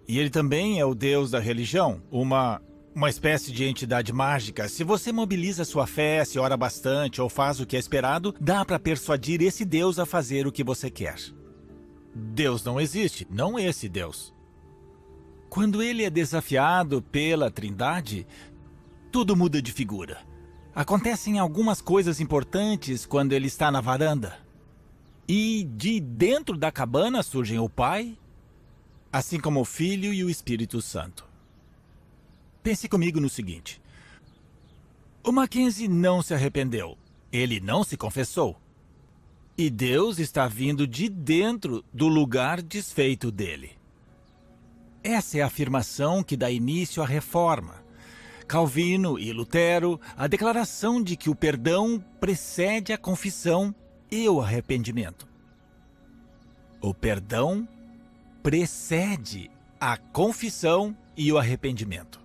E ele também é o Deus da religião, uma espécie de entidade mágica. Se você mobiliza sua fé, se ora bastante ou faz o que é esperado, dá para persuadir esse Deus a fazer o que você quer. Deus não existe, não esse Deus. Quando ele é desafiado pela Trindade, tudo muda de figura. Acontecem algumas coisas importantes quando ele está na varanda. E de dentro da cabana surgem o Pai, assim como o Filho e o Espírito Santo. Pense comigo no seguinte. O Mackenzie não se arrependeu. Ele não se confessou. E Deus está vindo de dentro do lugar desfeito dele. Essa é a afirmação que dá início à reforma. Calvino e Lutero, a declaração de que o perdão precede a confissão e o arrependimento. O perdão precede a confissão e o arrependimento.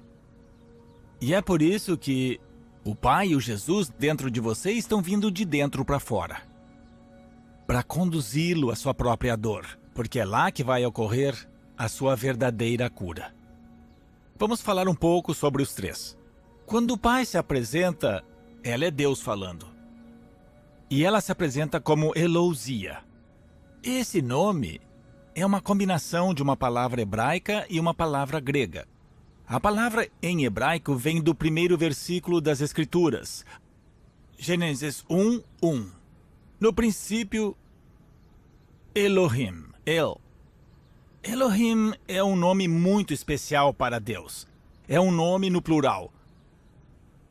E é por isso que o Pai e o Jesus dentro de você estão vindo de dentro para fora. Para conduzi-lo à sua própria dor, porque é lá que vai ocorrer a sua verdadeira cura. Vamos falar um pouco sobre os três. Quando o Pai se apresenta, ela é Deus falando. E ela se apresenta como Elousia. Esse nome é uma combinação de uma palavra hebraica e uma palavra grega. A palavra em hebraico vem do primeiro versículo das Escrituras. Gênesis 1:1. No princípio, Elohim. Elohim é um nome muito especial para Deus. É um nome no plural.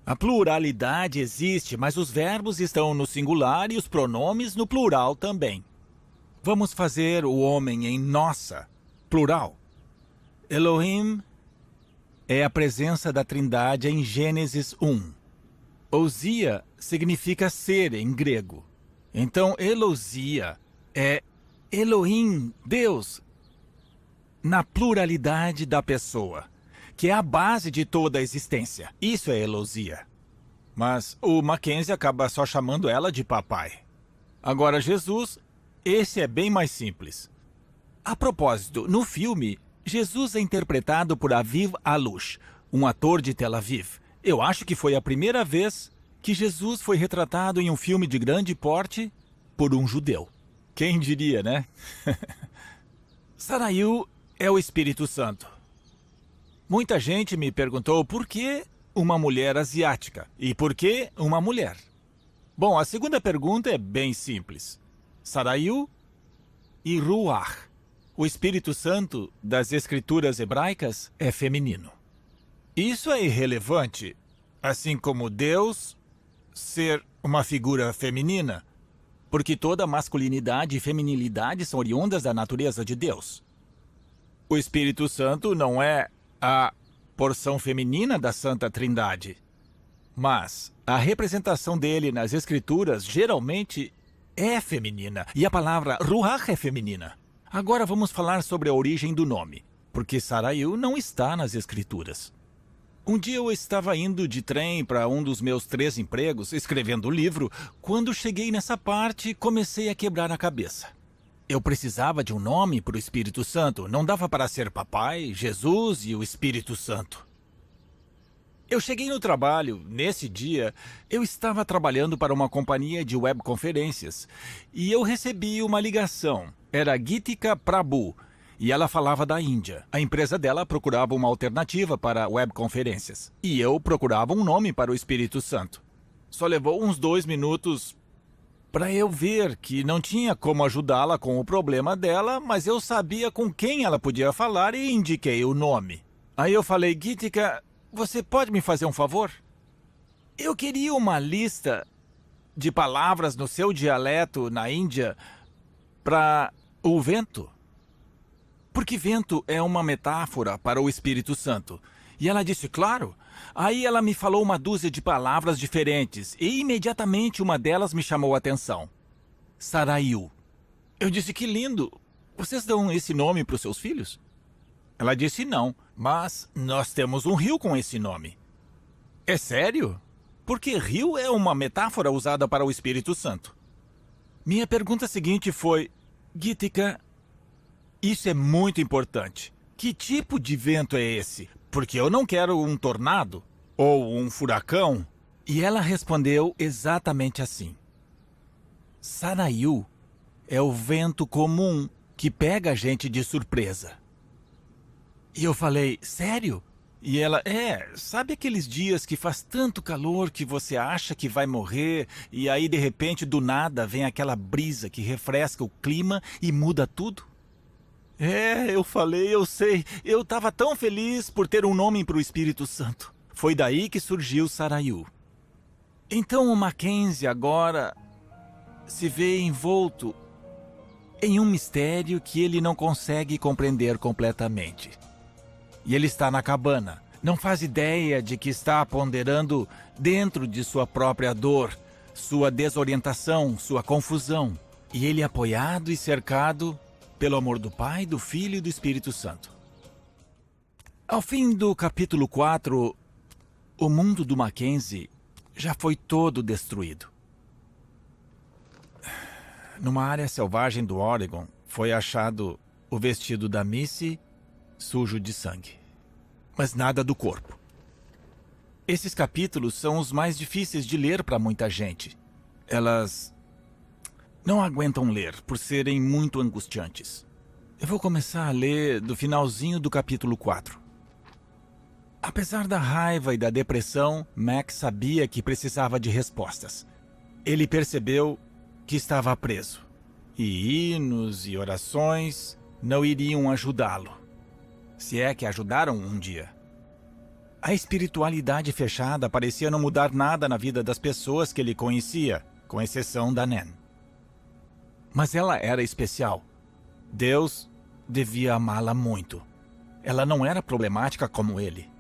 A pluralidade existe, mas os verbos estão no singular e os pronomes no plural também. Vamos fazer o homem em nossa, plural. Elohim é a presença da Trindade em Gênesis 1. Ousia significa ser em grego. Então, Elousia é Elohim, Deus, na pluralidade da pessoa, que é a base de toda a existência. Isso é Elousia. Mas o Mackenzie acaba só chamando ela de papai. Agora, Jesus, esse é bem mais simples. A propósito, no filme, Jesus é interpretado por Aviv Alush, um ator de Tel Aviv. Eu acho que foi a primeira vez que Jesus foi retratado em um filme de grande porte por um judeu. Quem diria, né? Sarayu é o Espírito Santo. Muita gente me perguntou por que uma mulher asiática e por que uma mulher. Bom, a segunda pergunta é bem simples. Sarayu e Ruach, o Espírito Santo das Escrituras hebraicas, é feminino. Isso é irrelevante, assim como Deus ser uma figura feminina, porque toda masculinidade e feminilidade são oriundas da natureza de Deus. O Espírito Santo não é a porção feminina da Santa Trindade, mas a representação dele nas Escrituras geralmente é feminina, e a palavra Ruach é feminina. Agora vamos falar sobre a origem do nome, porque Sarayu não está nas Escrituras. Um dia eu estava indo de trem para um dos meus 3 empregos, escrevendo o livro. Quando cheguei nessa parte, comecei a quebrar a cabeça. Eu precisava de um nome para o Espírito Santo. Não dava para ser Papai, Jesus e o Espírito Santo. Eu cheguei no trabalho. Nesse dia, eu estava trabalhando para uma companhia de webconferências e eu recebi uma ligação. Era Gitika Prabhu. E ela falava da Índia. A empresa dela procurava uma alternativa para webconferências. E eu procurava um nome para o Espírito Santo. Só levou uns 2 minutos para eu ver que não tinha como ajudá-la com o problema dela, mas eu sabia com quem ela podia falar e indiquei o nome. Aí eu falei, Gitika, você pode me fazer um favor? Eu queria uma lista de palavras no seu dialeto na Índia para o vento. Porque vento é uma metáfora para o Espírito Santo. E ela disse, claro. Aí ela me falou uma dúzia de palavras diferentes e imediatamente uma delas me chamou a atenção. Sarayu. Eu disse, que lindo. Vocês dão esse nome para os seus filhos? Ela disse, não, mas nós temos um rio com esse nome. É sério? Porque rio é uma metáfora usada para o Espírito Santo. Minha pergunta seguinte foi, Gitika, isso é muito importante. Que tipo de vento é esse? Porque eu não quero um tornado ou um furacão. E ela respondeu exatamente assim. Sarayu é o vento comum que pega a gente de surpresa. E eu falei, sério? E ela, sabe aqueles dias que faz tanto calor que você acha que vai morrer e aí de repente do nada vem aquela brisa que refresca o clima e muda tudo? Eu falei, eu sei. Eu estava tão feliz por ter um nome para o Espírito Santo. Foi daí que surgiu Sarayu. Então o Mackenzie agora se vê envolto em um mistério que ele não consegue compreender completamente. E ele está na cabana. Não faz ideia de que está ponderando dentro de sua própria dor, sua desorientação, sua confusão. E ele é apoiado e cercado pelo amor do Pai, do Filho e do Espírito Santo. Ao fim do capítulo 4, o mundo do Mackenzie já foi todo destruído. Numa área selvagem do Oregon, foi achado o vestido da Missy sujo de sangue. Mas nada do corpo. Esses capítulos são os mais difíceis de ler para muita gente. Elas não aguentam ler por serem muito angustiantes. Eu vou começar a ler do finalzinho do capítulo 4. Apesar da raiva e da depressão, Mac sabia que precisava de respostas. Ele percebeu que estava preso. E hinos e orações não iriam ajudá-lo. Se é que ajudaram um dia. A espiritualidade fechada parecia não mudar nada na vida das pessoas que ele conhecia, com exceção da Nan. Mas ela era especial. Deus devia amá-la muito. Ela não era problemática como ele.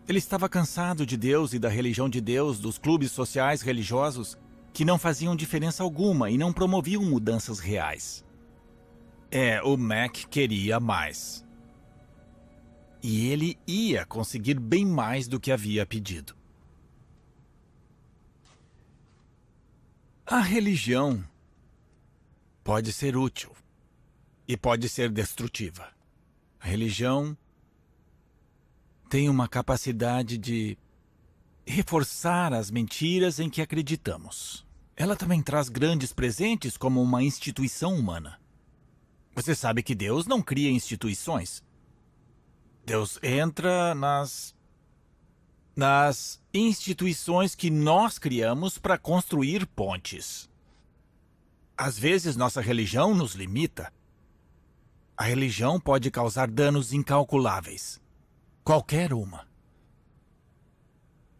Ele estava cansado de Deus e da religião de Deus, dos clubes sociais religiosos que não faziam diferença alguma e não promoviam mudanças reais. O Mac queria mais. E ele ia conseguir bem mais do que havia pedido. A religião pode ser útil e pode ser destrutiva. A religião tem uma capacidade de reforçar as mentiras em que acreditamos. Ela também traz grandes presentes como uma instituição humana. Você sabe que Deus não cria instituições. Deus entra nas instituições que nós criamos para construir pontes. Às vezes, nossa religião nos limita. A religião pode causar danos incalculáveis. Qualquer uma.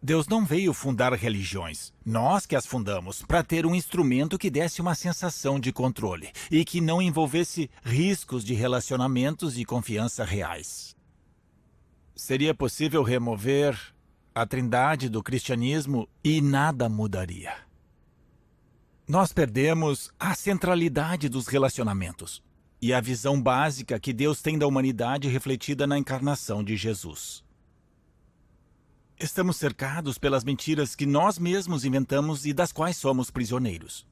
Deus não veio fundar religiões. Nós que as fundamos para ter um instrumento que desse uma sensação de controle e que não envolvesse riscos de relacionamentos e confiança reais. Seria possível remover a trindade do cristianismo e nada mudaria. Nós perdemos a centralidade dos relacionamentos e a visão básica que Deus tem da humanidade refletida na encarnação de Jesus. Estamos cercados pelas mentiras que nós mesmos inventamos e das quais somos prisioneiros.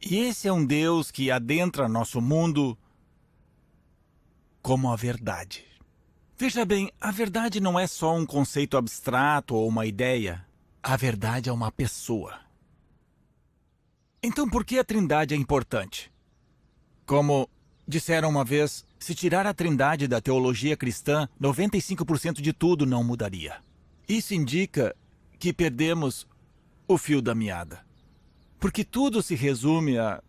E esse é um Deus que adentra nosso mundo como a verdade. Veja bem, a verdade não é só um conceito abstrato ou uma ideia. A verdade é uma pessoa. Então, por que a Trindade é importante? Como disseram uma vez, se tirar a Trindade da teologia cristã, 95% de tudo não mudaria. Isso indica que perdemos o fio da meada. Porque tudo se resume à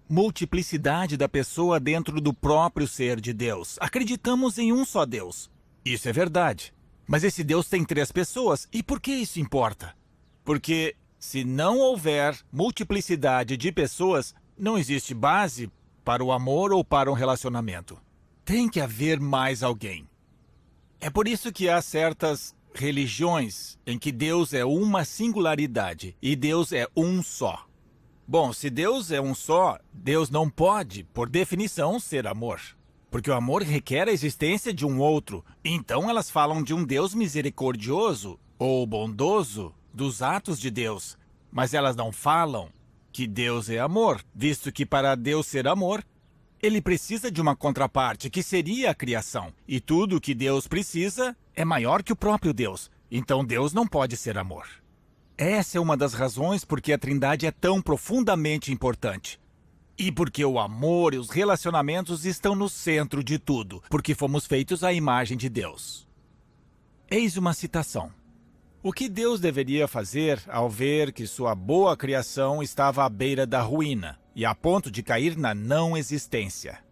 multiplicidade da pessoa dentro do próprio ser de Deus. Acreditamos em um só Deus. Isso é verdade. Mas esse Deus tem 3 pessoas. E por que isso importa? Porque se não houver multiplicidade de pessoas, não existe base para o amor ou para um relacionamento. Tem que haver mais alguém. É por isso que há certas religiões em que Deus é uma singularidade e Deus é um só. Bom, se Deus é um só, Deus não pode, por definição, ser amor. Porque o amor requer a existência de um outro. Então elas falam de um Deus misericordioso ou bondoso dos atos de Deus. Mas elas não falam que Deus é amor, visto que para Deus ser amor, ele precisa de uma contraparte, que seria a criação. E tudo que Deus precisa é maior que o próprio Deus. Então Deus não pode ser amor. Essa é uma das razões por que a Trindade é tão profundamente importante. E porque o amor e os relacionamentos estão no centro de tudo, porque fomos feitos à imagem de Deus. Eis uma citação. O que Deus deveria fazer ao ver que sua boa criação estava à beira da ruína e a ponto de cair na não existência?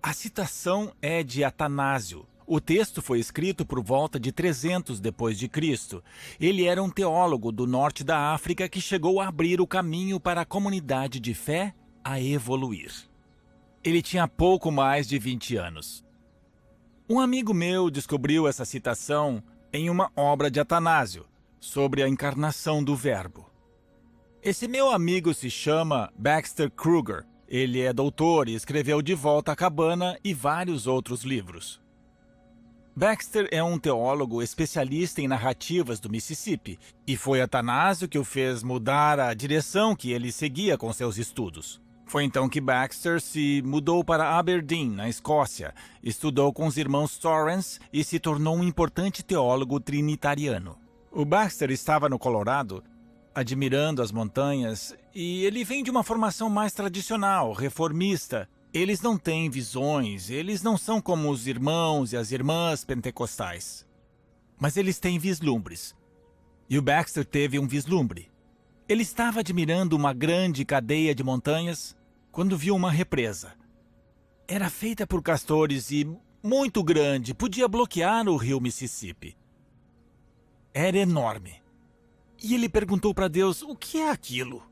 A citação é de Atanásio. O texto foi escrito por volta de 300 depois de Cristo. Ele era um teólogo do norte da África que chegou a abrir o caminho para a comunidade de fé a evoluir. Ele tinha pouco mais de 20 anos. Um amigo meu descobriu essa citação em uma obra de Atanásio, sobre a encarnação do Verbo. Esse meu amigo se chama Baxter Kruger. Ele é doutor e escreveu De Volta à Cabana e vários outros livros. Baxter é um teólogo especialista em narrativas do Mississippi, e foi Atanásio que o fez mudar a direção que ele seguia com seus estudos. Foi então que Baxter se mudou para Aberdeen, na Escócia, estudou com os irmãos Torrance e se tornou um importante teólogo trinitariano. O Baxter estava no Colorado, admirando as montanhas, e ele vem de uma formação mais tradicional, reformista. Eles não têm visões, eles não são como os irmãos e as irmãs pentecostais. Mas eles têm vislumbres. E o Baxter teve um vislumbre. Ele estava admirando uma grande cadeia de montanhas quando viu uma represa. Era feita por castores e muito grande, podia bloquear o rio Mississippi. Era enorme. E ele perguntou para Deus, o que é aquilo?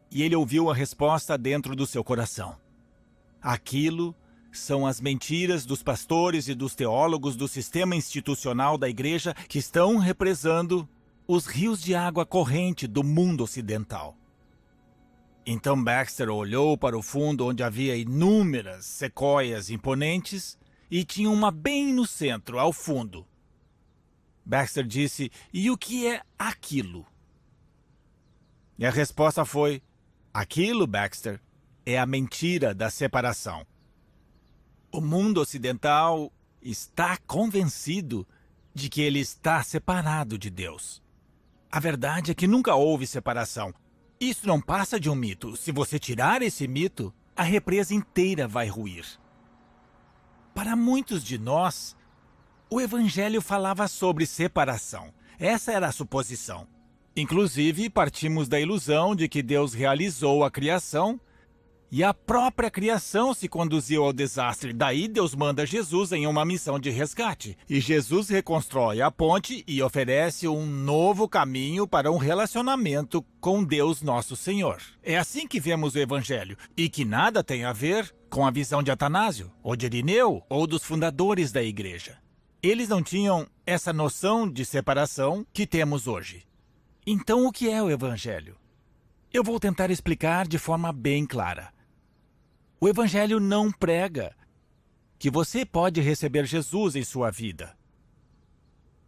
E ele ouviu a resposta dentro do seu coração. Aquilo são as mentiras dos pastores e dos teólogos do sistema institucional da igreja que estão represando os rios de água corrente do mundo ocidental. Então Baxter olhou para o fundo onde havia inúmeras sequoias imponentes e tinha uma bem no centro, ao fundo. Baxter disse, e o que é aquilo? E a resposta foi: aquilo, Baxter, é a mentira da separação. O mundo ocidental está convencido de que ele está separado de Deus. A verdade é que nunca houve separação. Isso não passa de um mito. Se você tirar esse mito, a represa inteira vai ruir. Para muitos de nós, o Evangelho falava sobre separação. Essa era a suposição. Inclusive, partimos da ilusão de que Deus realizou a criação e a própria criação se conduziu ao desastre. Daí Deus manda Jesus em uma missão de resgate. E Jesus reconstrói a ponte e oferece um novo caminho para um relacionamento com Deus nosso Senhor. É assim que vemos o Evangelho, e que nada tem a ver com a visão de Atanásio, ou de Irineu, ou dos fundadores da igreja. Eles não tinham essa noção de separação que temos hoje. Então, o que é o Evangelho? Eu vou tentar explicar de forma bem clara. O Evangelho não prega que você pode receber Jesus em sua vida.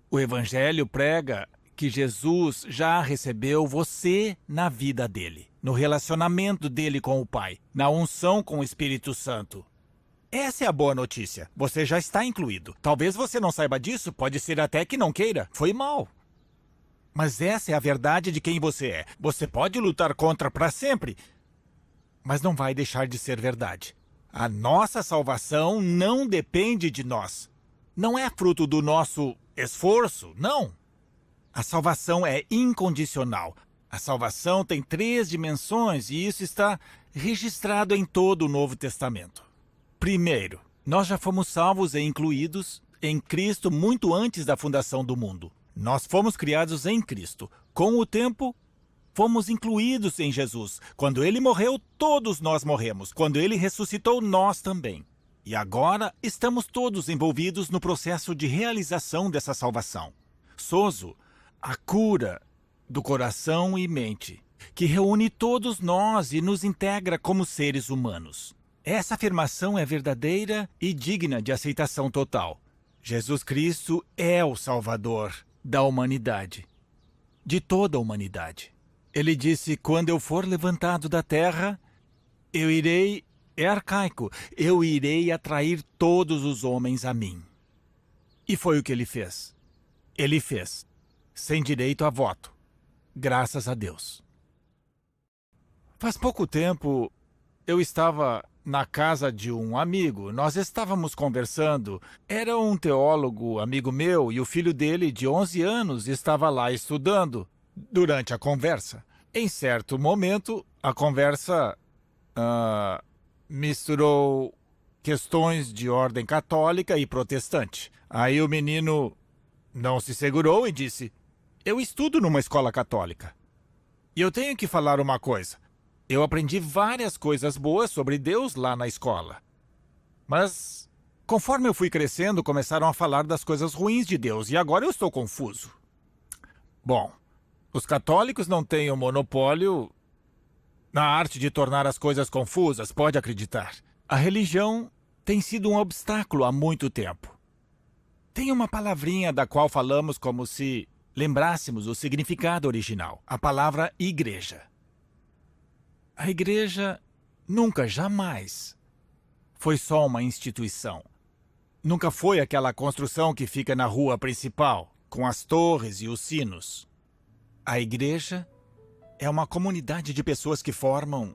O Evangelho prega que Jesus já recebeu você na vida dele, no relacionamento dele com o Pai, na unção com o Espírito Santo. Essa é a boa notícia. Você já está incluído. Talvez você não saiba disso, pode ser até que não queira. Foi mal. Mas essa é a verdade de quem você é. Você pode lutar contra para sempre, mas não vai deixar de ser verdade. A nossa salvação não depende de nós. Não é fruto do nosso esforço, não. A salvação é incondicional. A salvação tem 3 dimensões e isso está registrado em todo o Novo Testamento. Primeiro, nós já fomos salvos e incluídos em Cristo muito antes da fundação do mundo. Nós fomos criados em Cristo. Com o tempo, fomos incluídos em Jesus. Quando ele morreu, todos nós morremos. Quando ele ressuscitou, nós também. E agora estamos todos envolvidos no processo de realização dessa salvação. Sozo, a cura do coração e mente, que reúne todos nós e nos integra como seres humanos. Essa afirmação é verdadeira e digna de aceitação total. Jesus Cristo é o Salvador da humanidade, de toda a humanidade. Ele disse: quando eu for levantado da terra, eu irei, é arcaico, eu irei atrair todos os homens a mim. E foi o que ele fez. Ele fez, sem direito a voto, graças a Deus. Faz pouco tempo, eu estava na casa de um amigo. Nós estávamos conversando. Era um teólogo amigo meu e o filho dele, de 11 anos, estava lá estudando. Durante a conversa, em certo momento, a conversa misturou questões de ordem católica e protestante. Aí o menino não se segurou e disse: eu estudo numa escola católica. E eu tenho que falar uma coisa. Eu aprendi várias coisas boas sobre Deus lá na escola. Mas, conforme eu fui crescendo, começaram a falar das coisas ruins de Deus e agora eu estou confuso. Bom, os católicos não têm o monopólio na arte de tornar as coisas confusas, pode acreditar. A religião tem sido um obstáculo há muito tempo. Tem uma palavrinha da qual falamos como se lembrássemos o significado original. A palavra igreja. A igreja nunca, jamais, foi só uma instituição. Nunca foi aquela construção que fica na rua principal, com as torres e os sinos. A igreja é uma comunidade de pessoas que formam,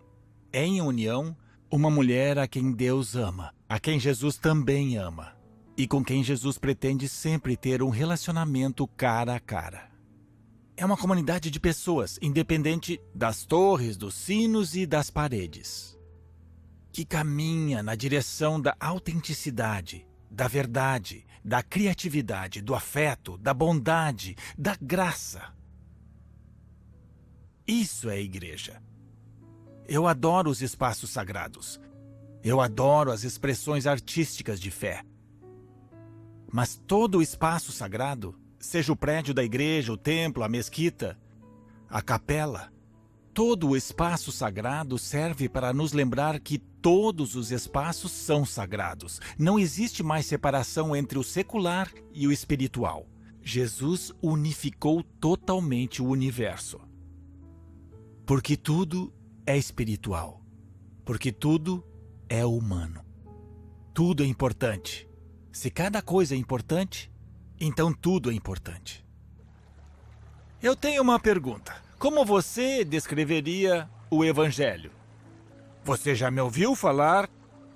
em união, uma mulher a quem Deus ama, a quem Jesus também ama, e com quem Jesus pretende sempre ter um relacionamento cara a cara. É uma comunidade de pessoas, independente das torres, dos sinos e das paredes, que caminha na direção da autenticidade, da verdade, da criatividade, do afeto, da bondade, da graça. Isso é igreja. Eu adoro os espaços sagrados. Eu adoro as expressões artísticas de fé. Mas todo o espaço sagrado, seja o prédio da igreja, o templo, a mesquita, a capela, todo o espaço sagrado serve para nos lembrar que todos os espaços são sagrados. Não existe mais separação entre o secular e o espiritual. Jesus unificou totalmente o universo. Porque tudo é espiritual. Porque tudo é humano. Tudo é importante. Se cada coisa é importante, então tudo é importante. Eu tenho uma pergunta. Como você descreveria o Evangelho? Você já me ouviu falar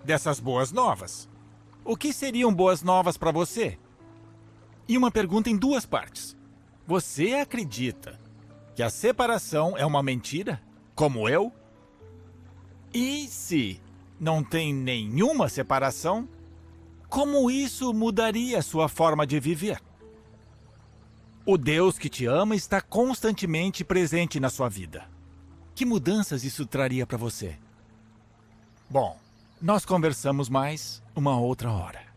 dessas boas novas? O que seriam boas novas para você? E uma pergunta em duas partes. Você acredita que a separação é uma mentira, como eu? E se não tem nenhuma separação, como isso mudaria sua forma de viver? O Deus que te ama está constantemente presente na sua vida. Que mudanças isso traria para você? Bom, nós conversamos mais uma outra hora.